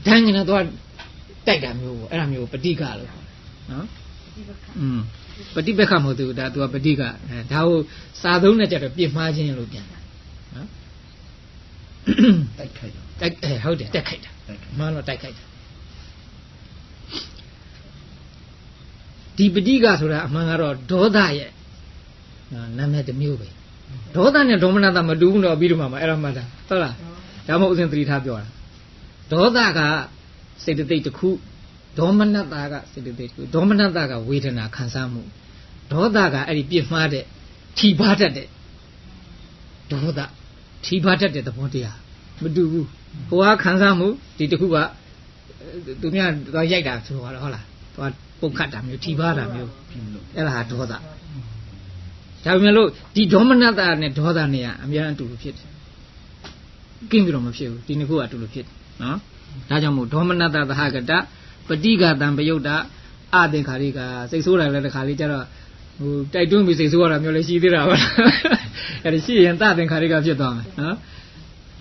ဒန်းကနေတော့တိုက်တာမျိုးပေါ့အဲ့ဒါမျိုးပဋိကလို့ခေါ်တယ်နော်ပฏิပက္ခမဟုတ်ဘူးဒါ तू ကပฏิကဒါကိုစာသုံးနဲ့ကြတော့ပြစ်မှားခြင်းလို့ပြန်တာနော်တိုက်ခိုက်တာဟုတ်တယ်တိုက်ခိုက်တာမှန်တော့တိုက်ခိုက်တာဒီပฏิကဆိုတာအမှန်ကတော့ဒေါသရဲ့နာမည်တစ်မျိုးပဲဒေါသနဲ့ဒေါမနတမတူဘူးတော့ပြီးတော့မှအဲ့ဒါမှတ်တာဟုတ်လားဒါမှမဟုတ်ဥစဉ်သတိထားပြောတာဒေါသကစေတသိက်တစ်ခုဒေါမနတကစေတသိက်တစ်ခုဒေါမနတကဝေဒနာခံစားမှုဒေါသကအဲ့ဒီပြစ်မှားတဲ့ထိပါတတ်တဲ့ဒေါသထိပါတတ်တဲ့သဘောတရားမတူဘူးဟိုကခံစားမှုဒီတစ်ခုကသူများတော့ရိုက်တာဆိုတော့ဟုတ်လားသွားပုတ်ခတ်တာမျိုးထိပါတာမျိုးအဲ့ဒါဟာဒေါသဒါပေမဲ့လို့ဒီဒေါမနတနဲ့ဒေါသနဲ့ကအများအတူတူဖြစ်တယ်ကင်းပြီးတော့မဖြစ်ဘူးဒီနှစ်ခုကအတူတူဖြစ်တယ်နော်ဒါကြောင့်မို့ဒေါမနတသဟကတပဋိကတံပယုတ်တာအသင်္ခါရိကစိတ်ဆိုးတာလည်းတစ်ခါလေးကျတော့ဟိုတိုက်တွန်းပြီးစိတ်ဆိုးရတာမျိုးလည်းရှိသေးတာပါအဲ့ဒါရှိရင်သသင်္ခါရိကဖြစ်သွားမယ်နော်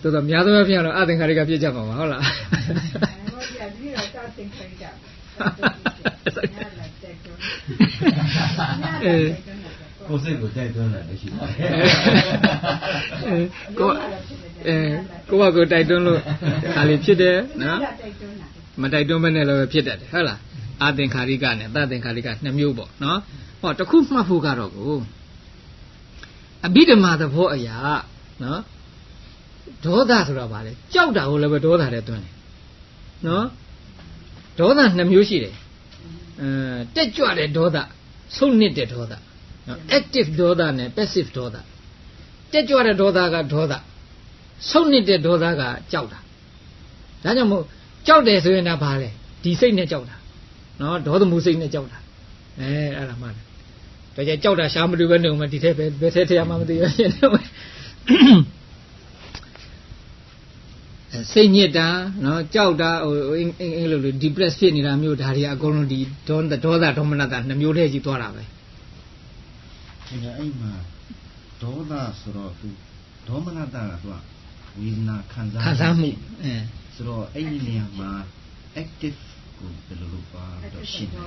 တော်တော်များသောအားဖြင့်တော့အသင်္ခါရိကဖြစ်ကြပါမှာဟုတ်လား ကိုယ်စိတ်ကိုတိုက်တွန်းတယ်ရှိပါကိုတိုက်တွန်းလို့ဒါလေးဖြစ်တယ်နော်မတိုက်တွန်းဘဲနဲ့လည်းဖြစ်တတ်တယ်ဟုတ်လားအာသင်္ခါရိကနဲ့သသင်္ခါရိကနှစ်မျိုးပေါ့နော်ဟောတခုမှတ်ဖို့ကတော့ကိုအဘိဓမ္မာသဘောအရာနော်ဒေါသဆိုတာဗာလေကြောက်တာကိုလည်းပဲဒေါသနဲ့တွန်းတယ်နော်ဒေါသနှစ်မျိုးရှိတယ်တက်ကြွတဲ့ဒေါသဆုံးနစ်တဲ့ဒေါသနော် active ဒေါသနဲ့ passive ဒေါသတက်ကြွတဲ့ဒေါသကဒေါသဆုံးနစ်တဲ့ဒေါသကကြောက်တာဒါကြောင့်မို့ကြောက်တယ်ဆိုရင်တော့ဗာလေဒီစိတ်နဲ့ကြောက်တာနော်ဒေါသမှုစိတ်နဲ့ကြောက်တာအဲ့ဒါမှန်တယ်ဒါကြကြောက်တာရှားမတွေ့ပဲနေဦးမဒီထဲပဲဘယ်ထဲထဲမှမသိရရင်စိတ်ညစ်တာနော်ကြောက်တာဟိုအင်္ဂလိပ်လို depress ဖြစ်နေတာမျိုးဒါတွေအကုန်လုံးဒီဒေါသဒေါမနတာနှမျိုးတည်းကြီးသွားတာပဲဒီကအဲ့မှာဒေါသဆိုတော့သူဒေါမနတာကသူကဝေဒနာခံစားမှုဆိုတော့အဲ့ဒီနေရာမှာ active ကိုဘယ်လိုလုပ်ပါတော့ရှင်းတယ်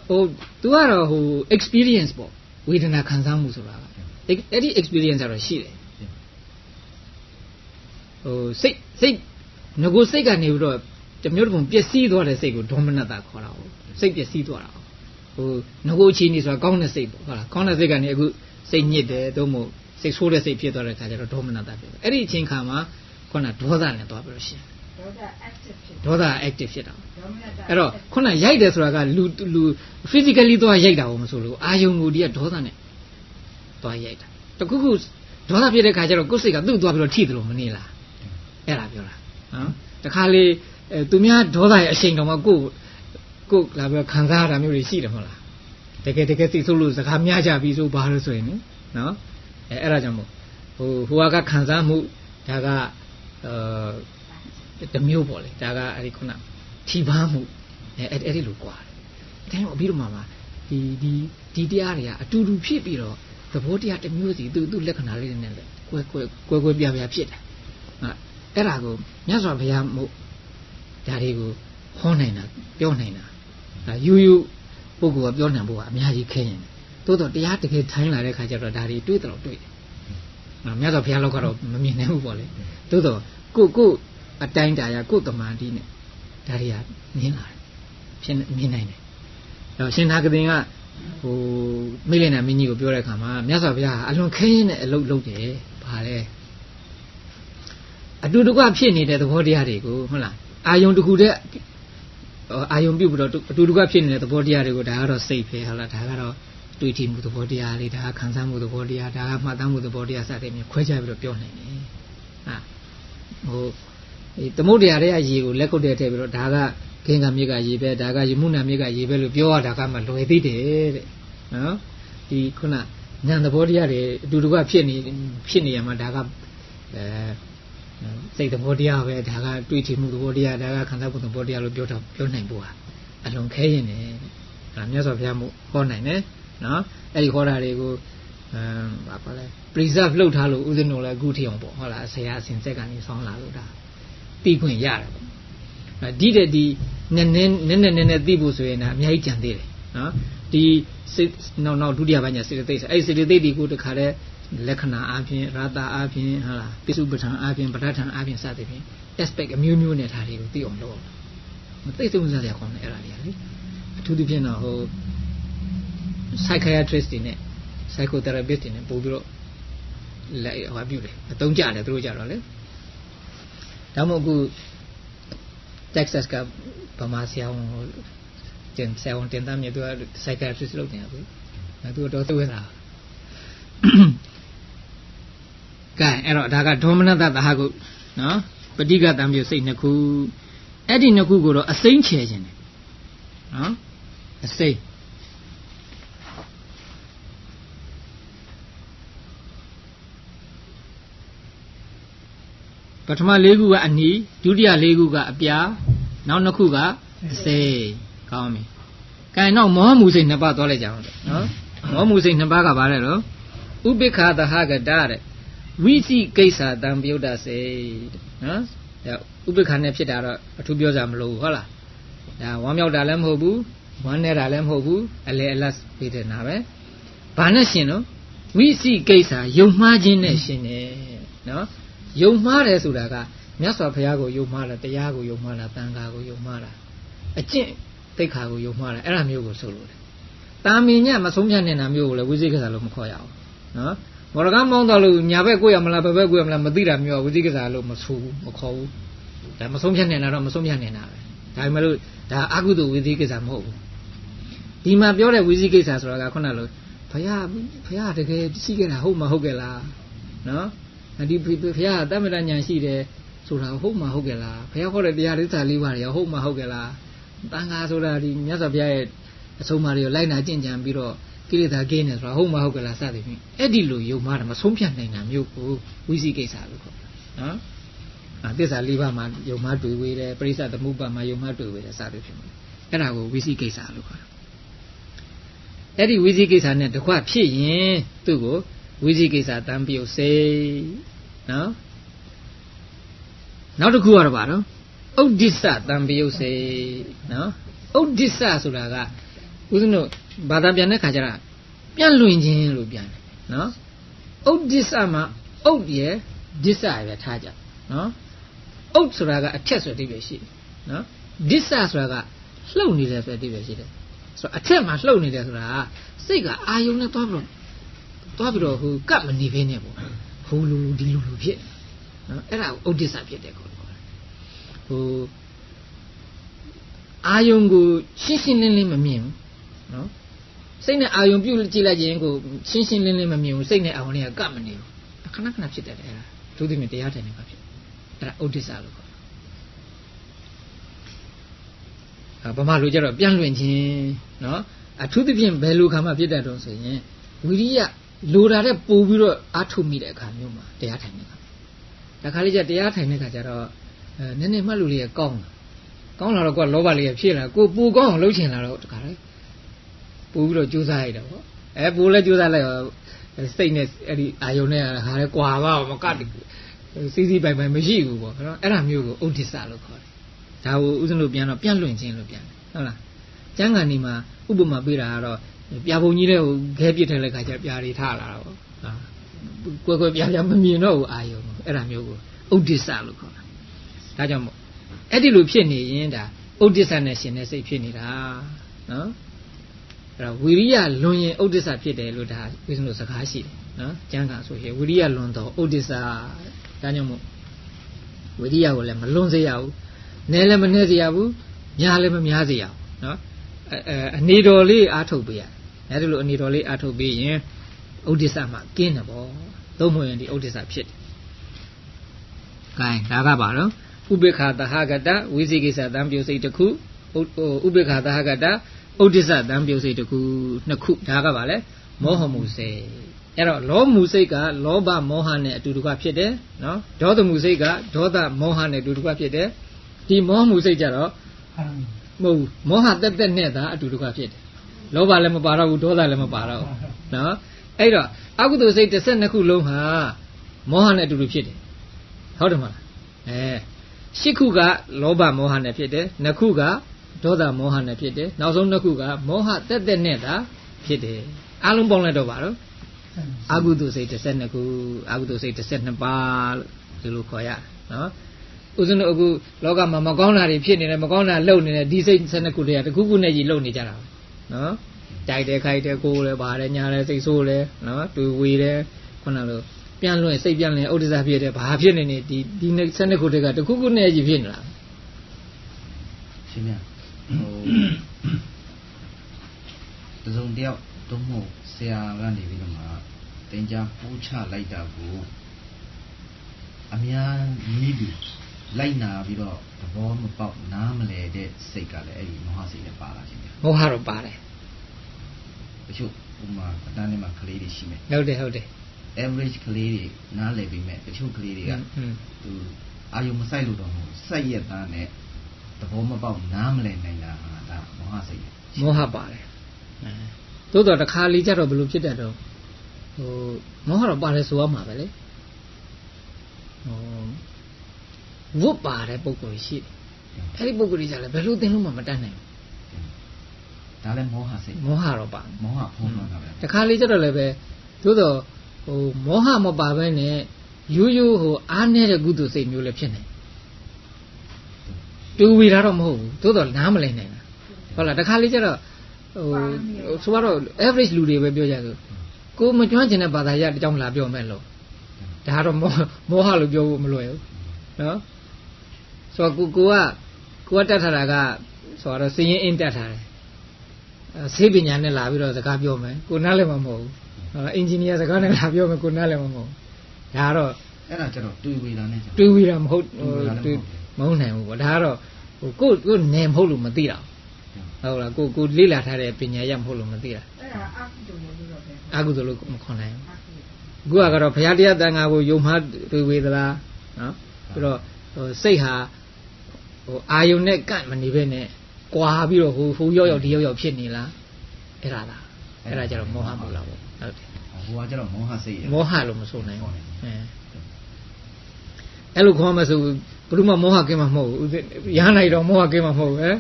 ဟိုသူကတော့ဟို experience ပေါ့ဝေဒနာခံစားမှုဆိုတာအဲ့ဒီ experience ကတော့ရှိတယ်ဟိုစိတ်ငကိုစိတ်ကနေပြီးတော့တမျိုးတစ်ပုံပျက်စီးသွားတဲ့စိတ်ကိုဒေါမနတာခေါ်တာဟုတ်စိတ်ပျက်စီးသွားတာဟိုငကိုချင်းနေဆိုတာကောင်းတဲ့စိတ်ပေါ့ဟုတ်လားကောင်းတဲ့စိတ်ကနေအခုစိတ်ညစ်တယ်သို့မဟုတ်စိတ်ဆိုးတဲ့စိတ်ဖြစ်သွားတဲ့အခါကျတော့ဒေါမနတာဖြစ်တယ်အဲ့ဒီအချိန်ခါမှာခုနဒေါသနဲ့သွားပြီးတော့ရှင်းဒေါသ active ဖြစ်တာအဲ့တော့ခုနရိုက်တယ်ဆိုတာကလူ physically သွားရိုက်တာဟုတ်မဆိုလို့အာယုံကိုဒီကဒေါသနဲ့သွားရိုက်တာတခုခုဒေါသဖြစ်တဲ့ခါကျတော့ကိုယ်စိတ်ကသူ့သွားပြီးတော့ထိတယ်လို့မနေလားအဲ့ဒါပြောတာနော်တခါလေသူများဒေါသရဲ့အရှိန်တော်မှာကိုလာပြီးခံစားရတာမျိုးတွေရှိတယ်မဟုတ်လားတကယ်သိဆိုလို့စကားများကြပြီဆိုဘာလို့ဆိုရင်နော်အဲ့ဒါကြောင့်မို့ဟိုကခံစားမှုဒါကတမျိုးပေါ့လေဒါကအဲ့ဒီခုနထီပါမှုအဲ့ဒီလိုกว่าတယ်ဒါကြောင့်အပြီးတော့မှဒီတရားတွေကအတူတူဖြစ်ပြီးတော့သဘောတရားတစ်မျိုးစီသူ့လက္ခဏာလေးတွေနဲ့ကွဲပြားဖြစ်တယ်အဲ့ဒါကိုမြတ်စွာဘုရားမို့ဒါတွေကိုဟောနိုင်တာပြောနိုင်တာယူပုဂ္ဂိုလ်ကပြောနိုင်ဖို့ကအများကြီးခဲရင်တိုးတော့တရားတကယ်ထိုင်းလာတဲ့ခါကျတော့ဒါတွေတွေးတော့တွေးတယ်မြတ်စွာဘုရားလောက်ကတော့မမြင်နိုင်ဘူးပေါ့လေတိုးတော့ကိုအတိုင်းတာရကိုတမာတိနဲ့ဒါတွေကမြင်လာတယ်ဖြစ်မြင်နိုင်တယ်အဲ့ရှင်သာကတင်ကဟိုမိလင်နာမင်းကြီးကိုပြောတဲ့အခါမှာမြတ်စွာဘုရားအလွန်ခဲရင်တဲ့အလုပ်လုပ်တယ်ဗါလဲအတူတကွဖြစ်နေတဲ့သဘောတရားတွေကိုဟုတ်လားအာယုံတစ်ခုတည်းအာယုံပြုတ်ပြီးတော့အတူတကွဖြစ်နေတဲ့သဘောတရားတွေကိုဒါကတော့စိတ်ပဲဟုတ်လားဒါကတော့တွေးကြည့်မှုသဘောတရားလေးဒါကခံစားမှုသဘောတရားဒါကမှတ်သားမှုသဘောတရားစတဲ့မျိုးခွဲခြားပြီးတော့ပြောနိုင်တယ်ဟိုသမုဒ္ဒရာရဲ့ရေကိုလက်ကုတ်တဲ့ထည့်ပြီးတော့ဒါကခင်းကမြစ်ကရေပဲဒါကယမုနာမြစ်ကရေပဲလို့ပြောရတာကမှလွယ်သေးတယ်တဲ့နော်ဒီခုနဉာဏ်သဘောတရားတွေအတူတကွဖြစ်နေရမှာဒါကစိတ်သဘောတရားပဲဒါကတွေးကြည့်မှုသဘောတရားဒါကခံစားမှုသဘောတရားလို့ပြောနိုင်ဖို့ဟာအလွန်ခဲရင်တယ်ဒါမြတ်စွာဘုရားမို့ဟောနိုင်တယ်နော်အဲ့ဒီဟောတာတွေကိုဘာပါလဲ preserve လုပ်ထားလို့ဦးဇင်းတို့လည်းအခုထိအောင်ပေါ့ဟုတ်လားဆရာအစဉ်ဆက်ကနေဆောင်းလာလို့ဒါသိခွင့်ရတယ်ပေါ့ဒီတဲ့ဒီနည်းသိဖို့ဆိုရင်အများကြီးကြံသေးတယ်နော်ဒီနောက်ဒုတိယပိုင်းကျစေတသိက်အဲ့စေတသိက်ဒီကိုတခါတည်းလက္ခဏာအပြင်ရာတာအပြင်ဟာလားပိစုပဋ္ဌာန်အပြင်ပဋ္ဌာန်အပြင်စသဖြင့် aspect အမျိုးမျိုးနဲ့ထားတွေကိုသိအောင်လုပ်မသိဆုံးစားရကောင်းတယ်အဲ့ဒါတွေကလေအထူးသဖြင့်တော့ဟို psychiatrist တွေနဲ့ psychotherapist တွေနဲ့ပို့ပြီးတော့လိုက်ဟောပြုတယ်အသုံးကြတယ်သူတို့ကြတော့လေဒါမှမဟုတ်အခု Texas ကဗမာဆရာဝန်တင်သားမြေသူက psychiatrist လုပ်နေတာဘူးသူတော့သွေးတာကဲအဲ့တော့ဒါကဒေါမနတသဟကုနော်ပဋိကတံပြုစိတ်နှစ်ခုအဲ့ဒီနှစ်ခုကိုတော့အစိမ့်ချေခြင်းတယ်နော်အစိမ့်ပထမ၄ခုကအနီဒုတိယ၄ခုကအပြာနောက်နှစ်ခုကအစိမ့်ကောင်းပြီကဲနောက်မောဟမှုစိတ်နှစ်ပါးသွားလိုက်ကြအောင်နော်မောဟမှုစိတ်နှစ်ပါးကဘာလဲတော့ဥပိ္ပခာသဟကတတဲ့ဝိသိကိစ္စတံပြုတ်တစေနော်ဥပိ္ပခာနဲ့ဖြစ်တာတော့အထူးပြောကြမလို့ဟုတ်လား ဒါဝမ်းမြောက်တာလည်းမဟုတ်ဘူးဝမ်းနေတာလည်းမဟုတ်ဘူးအလေအလတ်ပေးတဲ့နာပဲဘာနဲ့ရှင်နော်ဝိသိကိစ္စယုံမှားခြင်းနဲ့ရှင်တယ်နော်ယုံမှားတယ်ဆိုတာကမြတ်စွာဘုရားကိုယုံမှားတာတရားကိုယုံမှားတာတန်ခါကိုယုံမှားတာအကျင့်သိက္ခာကိုယုံမှားတာအဲ့ဒါမျိုးကိုဆိုလို့တယ်တာမင်ညမဆုံးဖြတ်နေတာမျိုးကိုလည်းဝိသိကိစ္စလို့မခေါ်ရအောင်နော်မော်ရကမောင်းတော်လို့ညာဘက်ကိုရမလားဘယ်ဘက်ကိုရမလားမသိတာမျိုးဝိသိကိစ္စလို့မဆိုဘူးမခေါ်ဘူးဒါမဆုံးဖြတ်နေတာတော့မဆုံးဖြတ်နေတာပဲဒါပေမဲ့လို့ဒါအကုသိုလ်ဝိသိကိစ္စမဟုတ်ဘူးဒီမှာပြောတဲ့ဝိသိကိစ္စဆိုတာကခုနလိုဘုရားတကယ်ရှိခဲ့တာဟုတ်မဟုတ်ကဲ့လားနော်ဒီဘုရားတမ္မတဉာဏ်ရှိတယ်ဆိုတာဟုတ်မဟုတ်ကဲ့လားဘုရားဟောတဲ့တရားဒိဋ္ဌာလေးပါးတွေဟုတ်မဟုတ်ကဲ့လားတန်ခါဆိုတာဒီမြတ်စွာဘုရားရဲ့အဆုံးအမတွေကိုလိုက်နာကျင့်ကြံပြီးတော့ကိလေသာကင်းတယ်ဆိုတာဟုတ်မဟုတ်ကဲ့လားစသည်ဖြင့်အဲ့ဒီလိုယုံမှားတယ်မဆုံးဖြတ်နိုင်တာမျိုးကိုဝိသိကိစ္စလို့ခေါ်တယ်နော်သစ္စာလေးပါးမှာယုံမှားတွေ့ဝေးတယ်ပရိစ္ဆသမုပ္ပါမှာယုံမှားတွေ့ဝေးတယ်စသည်ဖြင့်အဲ့ဒါကိုဝိသိကိစ္စလို့ခေါ်တယ်အဲ့ဒီဝိသိကိစ္စနဲ့တကွဖြစ်ရင်သူ့ကိုဝိသိကိစ္စတံပြုတ်စေနော်နောက်တစ်ခုကတော့ဗါနော်ဥဒိစ္စတံပြုတ်စေနော်ဥဒိစ္စဆိုတာကဦးဇင်းတို့ဘာသာပြန်တဲ့ခါကျတော့ပြန့်လွင်ခြင်းလို့ပြန်တယ်နော်ဥဒိစ္စမှာဥဒ်ရယ်ဒိစ္စရယ်ထားကြနော်ဥဒ်ဆိုတာကအထက်ဆိုတဲ့အဓိပ္ပာယ်ရှိတယ်နော်ဒိစ္စဆိုတာကလှုပ်နေတယ်ဆိုတဲ့အဓိပ္ပာယ်ရှိတယ်ဆိုတော့အထက်မှာလှုပ်နေတယ်ဆိုတာကစိတ်ကအာယုံနဲ့သွားပြီးတော့ဟိုကပ်မနေဘဲနဲ့ပေါ့ဟိုလူဒီလူဖြစ်နော်အဲ့ဒါကိုဥဒိစ္စဖြစ်တယ်ခေါ်တယ်ဟိုအာယုံကိုရှင်းရှင်းလင်းလင်းမမြင်ဘူးနော်စိတ်နဲ့အာယုံပြုတ်ကြည့်လိုက်ခြင်းကိုရှင်းရှင်းလင်းလင်းမမြင်ဘူးစိတ်နဲ့အာယုံတွေကကပ်မနေဘူးခဏခဏဖြစ်တယ်အဲ့ဒါဒုတိယမြတရားထိုင်နေပါဖြစ်အဲ့ဒါဥဒိစ္စလို့ခေါ်တယ်ဗမာလူကြတော့ပြန့်လွင်ခြင်းနော်အထူးသဖြင့်ဘယ်လိုခါမှဖြစ်တတ်တော့ဆိုရင်ဝိရိယလိုတာတဲ့ပို့ပြီးတော့အားထုတ်မိတဲ့အခါမျိုးမှာတရားထိုင်နေတာဒါခါလေးကျတရားထိုင်တဲ့ခါကျတော့နည်းနည်းမှတ်လို့လေးရကောင်းလာတော့ကိုကလောဘလေးရဖြစ်လာကိုပူကောင်းအောင်လှုပ်ချင်လာတော့တခါလေပို့ပြီးတော့ကြိုးစားရတာပေါ့ပို့လဲကြိုးစားလိုက်တော့စိတ်နဲ့အဲ့ဒီအာယုံနဲ့ဟာလဲကွာပါမကတ်စီးပိုင်မရှိဘူးပေါ့နော်အဲ့ဒါမျိုးကိုဥဒိစ္စလို့ခေါ်တယ်ဒါကိုဥစဉ်လို့ပြန်တော့ပြန့်လွင်ခြင်းလို့ပြန်တယ်ဟုတ်လားကျမ်းဂန်ဒီမှာဥပမာပေးတာကတော့ပြာပုံကြီးတဲ့ဟိုခဲပစ်တဲ့ခါကျပြာတွေထလာတာပေါ့ကွယ်ပြာမမြင်တော့ဘူးအာယုံအဲ့ဒါမျိုးကိုဥဒိစ္စလို့ခေါ်တာဒါကြောင့်မို့အဲ့ဒီလိုဖြစ်နေရင်ဒါဥဒိစ္စနဲ့ရှင်တဲ့စိတ်ဖြစ်နေတာနော်အဲ့တော့ဝိရိယလွန်ရင်ဥဒိစ္စဖြစ်တယ်လို့ဒါဝိသနုစကားရှိတယ်နော်ကျမ်းဂန်ဆိုရင်ဝိရိယလွန်တော့ဥဒိစ္စဒါကြောင့်မို့ဝိရိယကိုလည်းမလွန်စေရဘူးနည်းလည်းမနည်းစေရဘူးများလည်းမများစေရဘူးနော်အနေတော်လေးအားထုတ်ပေးရအဲ့ဒီလိုအနေတော်လေးအားထုတ်ပေးရင်ဥဒိစ္စမှာကင်းတယ်ပေါ့သုံးမရင်ဒီဥဒိစ္စဖြစ်တယ်။ကဲဒါကပါတော့ဥပေက္ခသဟဂတဝိသိကိစ္စတံပြုစိတ်တစ်ခုဥပေက္ခသဟဂတဥဒိစ္စတံပြုစိတ်တစ်ခုနှစ်ခုဒါကပါလေမောဟမှုစိတ်အဲ့တော့လောမှုစိတ်ကလောဘမောဟနဲ့အတူတကွဖြစ်တယ်နော်ဒေါသမှုစိတ်ကဒေါသမောဟနဲ့အတူတကွဖြစ်တယ်ဒီမောဟမှုစိတ်ကြတော့မဟုတ်ဘူးမောဟတက်တက်နဲ့သာအတူတကွဖြစ်တယ်လောဘလည်းမပါတော့ဘူးဒေါသလည်းမပါတော့ဘူးနော်အဲ့တော့အကုသိုလ်စိတ်12ခုလုံးဟာမောဟနဲ့အတူတူဖြစ်တယ်ဟုတ်တယ်မလား10ခုကလောဘမောဟနဲ့ဖြစ်တယ်2ခုကဒေါသမောဟနဲ့ဖြစ်တယ်နောက်ဆုံး2ခုကမောဟတက်တက်နဲ့သာဖြစ်တယ်အလုံးပေါင်းလိုက်တော့ပါတော့အကုသိုလ်စိတ်12ခုအကုသိုလ်စိတ်12ပါးလို့ဒီလိုခေါ်ရနော်ဥစဉ်တို့အခုလောကမှာမကောင်းတာတွေဖြစ်နေတယ်မကောင်းတာလုပ်နေတယ်ဒီစိတ်12ခုတည်းကတစ်ခုခုနဲ့ကြီးလုပ်နေကြတာနော်ကြိုက်တယ်ခိုက်တယ်ကိုယ်လည်းပါတယ်ညာလည်းစိတ်ဆိုးတယ်နော်တွေ့ဝေတယ်ခုနလိုပြန်လွင်စိတ်ပြန်လွင်ဥဒိစ္စဖြစ်တယ်ဘာဖြစ်နေနေဒီ12ခုတည်းကတစ်ခုခုနဲ့ကြီးဖြစ်နေလားရှင်မြတ်ဟိုတစုံတယောက်သုံးဖို့ဆရာကနေပြီးတော့မှတင်ကြားပူးချလိုက်တာကိုအများကြီးပြီးလိုက်နာပြီးတော့သဘောမပေါက်နားမလဲတဲ့စိတ်ကလည်းအဲ့ဒီမောဟစိတ်နဲ့ပါလာရှင်ဗျာမောဟတော့ပါတယ်တချို့ဥမာအတန်းထဲမှာကလေးတွေရှိမယ်ဟုတ်တယ် average ကလေးတွေနားလည်ပြီးမဲ့တချို့ကလေးတွေကသူအာယုံမဆိုင်လို့တော့မဟုတ်စိုက်ရသားနဲ့သဘောမပေါက်နားမလဲနိုင်တာဟာဒါမောဟစိတ်မောဟပါတယ်သို့တော့တစ်ခါလေးကြတော့ဘယ်လိုဖြစ်တတ်တော့ဟိုမောဟတော့ပါတယ်ဆိုရမှာပဲလေဟိုဝတ်ပါတဲ့ပုံကိုရှိတယ် အဲ့ဒီပုဂ္ဂိုလ်ကြီးကြလဲဘယ်လိုသင်လို့မှမတတ်နိုင်ဒါလည်းမောဟစိတ်မောဟတော့ပါမောဟဖုံးတော့တာပဲတခါလေကျတော့လည်းပဲသို့တော့ဟိုမောဟမပါဘဲနဲ့ရိုးရိုးဟိုအားနေတဲ့ကုသိုလ်စိတ်မျိုးလည်းဖြစ်နေတူဝေတာတော့မဟုတ်ဘူးသို့တော့နားမလည်နိုင်တာဟုတ်လားတခါလေကျတော့ဟိုဆိုတော့ average လူတွေပဲပြောကြဆိုကိုမကျွမ်းကျင်တဲ့ဘာသာရပ်အကြောင်းလာပြောမယ်လို့ဒါတော့မောဟလို့ပြောဖို့မလွယ်ဘူးနော်ဆိုတော့ကိုကတတ်ထားတာကဆိုတော့စည်ရင်အင်းတတ်ထားတယ်ဆေးပညာနဲ့လာပြီးတော့စကားပြောမယ်ကိုနားလည်းမဟုတ်ဘူးအင်ဂျင်နီယာစကားနဲ့လာပြောမယ်ကိုနားလည်းမဟုတ်ဘူးဒါတော့အဲ့ဒါကျတော့တွေးဝေတာနဲ့တွေးဝေတာမဟုတ်မဟုတ်နိုင်ဘူးပေါ့ဒါကတော့ဟိုကိုနေမဟုတ်လို့မသိတာဟုတ်လားကိုလေ့လာထားတဲ့ပညာရမဟုတ်လို့မသိတာအဲ့ဒါအကုသိုလ်လို့ပြောတယ်အကုသိုလ်လို့မခွန်နိုင်ဘူးကိုကတော့ဘုရားတရားတန်ခါကိုယုံမှားတွေးဝေသလားနော်ပြီးတော့ဟိုစိတ်ဟာဟိုအာယုန်နဲ့ကန့်မနေဘဲနဲ့ကွာပြီးတော့ဟိုရောက်ဒီရောက်ဖြစ်နေလားအဲ့ဒါကျတော့မောဟမဟုတ်လားပေါ့ဟုတ်တယ်ဟိုကကျတော့မောဟစိတ်မောဟလို့မဆိုနိုင်ဘူးအဲ့လိုခေါ်မှဆိုဘယ်သူမှမောဟကင်းမှာမဟုတ်ဘူးရဟန်းနိုင်တော့မောဟကင်းမှာမဟုတ်ဘူးဟဲ့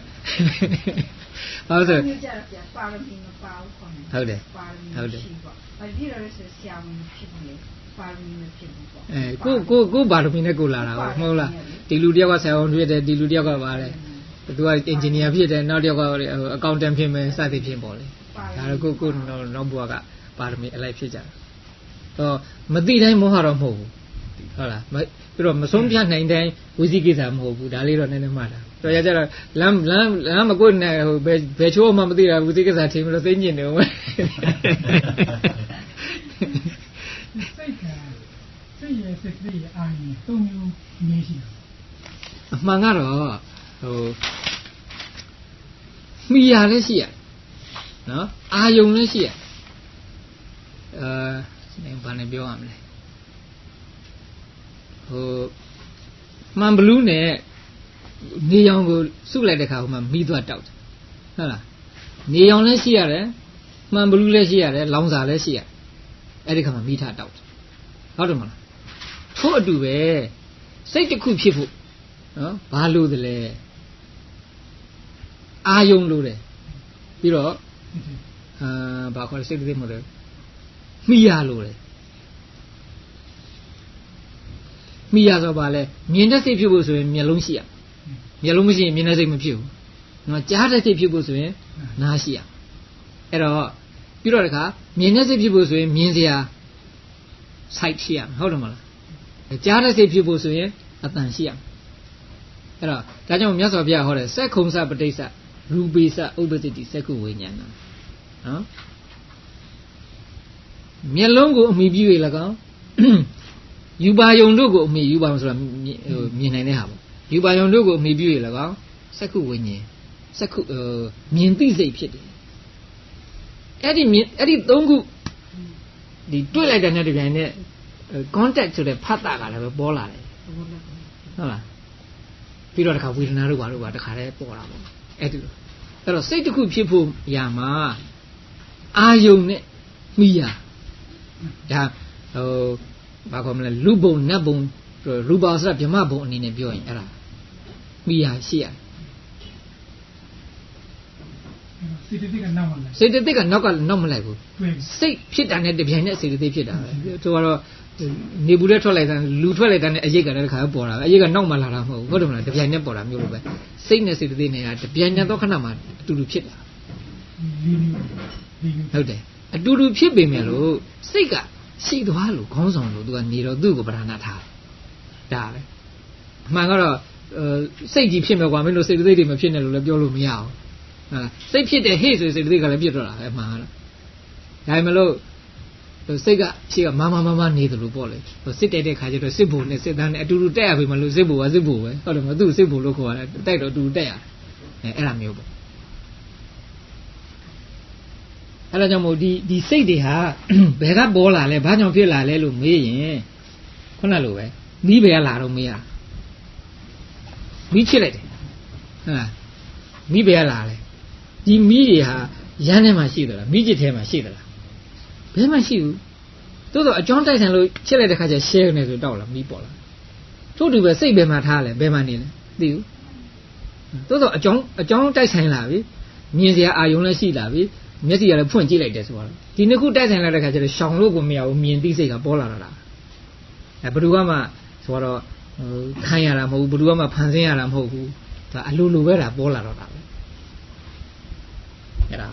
ဟုတ်တယ်ပါရမီမပါဘူးခေါ်နေဟုတ်တယ်ဟုတ်တယ်အဲ့ဒီတော့ဆရာဝန်ဖြစ်နေပါရမီမဖြစ်ဘူးပေါ့ကိုပါရမီနဲ့ကိုလာတာဟုတ်မဟုတ်လားဒီလူတယောက်ကဆရာဝန်ဖြစ်တယ်ဒီလူတယောက်ကပါလေသူကအင်ဂျင်နီယာဖြစ်တယ်နောက်တစ်ယောက်ကအကောင့်တန်ဖြစ်မယ်စသည်ဖြင့်ပေါ့လေဒါတော့ကိုနောက်ဘွားကပါရမီအလိုက်ဖြစ်ကြတယ်တော့မသိတိုင်းမောဟတော့မဟုတ်ဘူးဟုတ်လားပြီးတော့မဆုံးပြနိုင်တိုင်းဝိသိကိစ္စမဟုတ်ဘူးဒါလေးတော့နည်းနည်းမှတ်တာတော့ရကြတော့လမ်းမကွနဲ့ဟိုဘယ်ချိုးမှမသိတာဝိသိကိစ္စထင်ပြီးတော့သိညင်နေဦးစိတ်ရဲ့စိတ်ရဲ့အာရုံသုံးမျိုးနည်းရှိတာအမှန်ကတော့ဟိုမိရလည်းရှိရနော်အာယုံလည်းရှိရဘာနဲ့ပြောရမလဲဟိုမှန်ဘလူးနဲ့နေရောင်ကိုစုလိုက်တဲ့ခါဟိုမှာမိသွားတောက်တယ်ဟုတ်လားနေရောင်လည်းရှိရတယ်မှန်ဘလူးလည်းရှိရတယ်လောင်စာလည်းရှိရအဲ့ဒီခါမှာမိထတောက်တယ်ဟုတ်တယ်မလားထို့အတူပဲစိတ်တစ်ခုဖြစ်ဖို့နော်ဘာလို့သလဲအာယုံလို့တယ်ပြီးတော့ဘာခေါ်လဲစိတ်သိမဟုတ်တယ်မိရလို့တယ်မိရဆိုပါလဲမြင်တဲ့စိတ်ဖြစ်ဖို့ဆိုရင်မျက်လုံးရှိရမျက်လုံးမရှိရင်မြင်တဲ့စိတ်မဖြစ်ဘူးနော်ကြားတဲ့စိတ်ဖြစ်ဖို့ဆိုရင်နားရှိရအဲ့တော့ပြီးတော့တခါမြင်တဲ့စိတ်ဖြစ်ဖို့ဆိုရင်မြင်စရာ sight ရှိရဟုတ်တယ်မလားကြားတဲ့စိတ်ဖြစ်ဖို့ဆိုရင်အတန်ရှိရအဲ့တော့ဒါကြောင့်မြတ်စွာဘုရားဟောတယ်စက္ခုံစပဋိစ္စရူပိစဥပ္ပတ္တိစက္ခုဝိညာဏနော်မျက်လုံးကိုအမိပြု၍၎င်းယူပါယုံတို့ကိုအမိယူပါယုံဆိုတာမြင်နိုင်တဲ့ဟာပေါ့ယူပါယုံတို့ကိုအမိပြု၍၎င်းစက္ခုဝိညာဉ်စက္ခုမြင်သိစိတ်ဖြစ်တယ်အဲ့ဒီသုံးခုဒီတွေ့လိုက်တဲ့နဲ့တပြိုင်နက် contact ဆိုတဲ့ဖတ်တာကလည်းပဲပေါ်လာတယ်ဟုတ်လားပြီးတော့တခါဝေဒနာတို့ဘာလို့ပါတခါတည်းပေါ်လာပေါ့အဲ့ဒီအဲ့တော့စိတ်တစ်ခုဖြစ်ဖို့ရာမှာအာယုံနဲ့မိရဒါဟိုဘာခေါ်မလဲလူဘုံနတ်ဘုံရူပါစရဗြဟ္မဘုံအနေနဲ့ပြောရင်အဲ့ဒါမိရရှိရစိတ်တိတ်ကနောက်မလိုက်စိတ်တိတ်ကနောက်မလိုက်ဘူးစိတ်ဖြစ်တာနဲ့တပြိုင်နက်စိတ်တိတ်ဖြစ်တာပဲသူကတော့နေဘူးတဲ့ထွက်လိုက်တာလူထွက်လိုက်တာနဲ့အရိတ်ကလည်းတစ်ခါပေါ်တာပဲအရိတ်ကနောက်မှလာတာမဟုတ်ဘူးဟုတ်တယ်မလားတပြိုင်နက်ပေါ်တာမျိုးလိုပဲစိတ်နဲ့စိတ်တိတ်နဲ့ကတပြိုင်နက်သောခဏမှာအတူတူဖြစ်တာဟုတ်တယ်အတူတူဖြစ်ပေမဲ့လို့စိတ်ကရှိသွားလို့ခေါင်းဆောင်လို့သူကနေတော့သူ့ကိုပဓာနာထားဒါပဲအမှန်ကတော့စိတ်ကြီးဖြစ်မယ်ကွာမင်းတို့စိတ်တိတ်တွေမဖြစ်နဲ့လို့လည်းပြောလို့မရအောင်စိတ်ဖြစ်တဲ့ဟေ့ဆိုစိတ်တိတ်ကလည်းပြတ်တော့တာပဲအမှန်ကတော့ဒါမှမလို့စိတ်ကရှိကမနေတယ်လို့ပေါ့လေစစ်တိုက်တဲ့ခါကျတော့စစ်ဘုံနဲ့စစ်သားနဲ့အတူတူတက်ရပြီမလို့စစ်ဘုံကစစ်ဘုံပဲဟုတ်တယ်မသူ့စစ်ဘုံလို့ခေါ်ရတယ်တိုက်တော့အတူတူတက်ရအဲ့ဒါမျိုးပေါ့အဲ့ဒါကြောင့်မို့ဒီစိတ်တွေဟာဘယ်ကပေါ်လာလဲဘာကြောင့်ဖြစ်လာလဲလို့မေးရင်ခုနလိုပဲမိဘယ်ကလာတော့မေးရမိချစ်လိုက်တယ်ဟုတ်လားမိဘယ်ကလာလဲဒီမိတွေဟာရမ်းထဲမှာရှိသလားမိချစ်ထဲမှာရှိသလားဘယ်မှရှိဘူးတိုးတော့အကြောင်းတိုက်ဆိုင်လို့ချစ်လိုက်တဲ့ခါကျ share နေဆိုတောက်လာမိပေါ်လာထို့တူပဲစိတ်ဘယ်မှာထားလဲဘယ်မှာနေလဲသိဘူး တိုးတော့အကြောင်းတိုက်ဆိုင်လာပြီမြင်စရာအာယုံလည်းရှိလာပြီမျက်စိကလည်းဖွင့်ကြည့်လိုက်တယ်ဆိုတော့ဒီနှစ်ခုတိုက်ဆိုင်လာတဲ့ခါကျတော့ရှောင်လို့ကိုမရဘူးမြင်သိစိတ်ကပေါ်လာတာဘယ်သူကမှဆိုတော့ခံရတာမဟုတ်ဘူးဘယ်သူကမှဖန်ဆင်းရတာမဟုတ်ဘူးဒါအလိုလိုပဲဒါပေါ်လာတော့တာပဲအဲ့ဒါ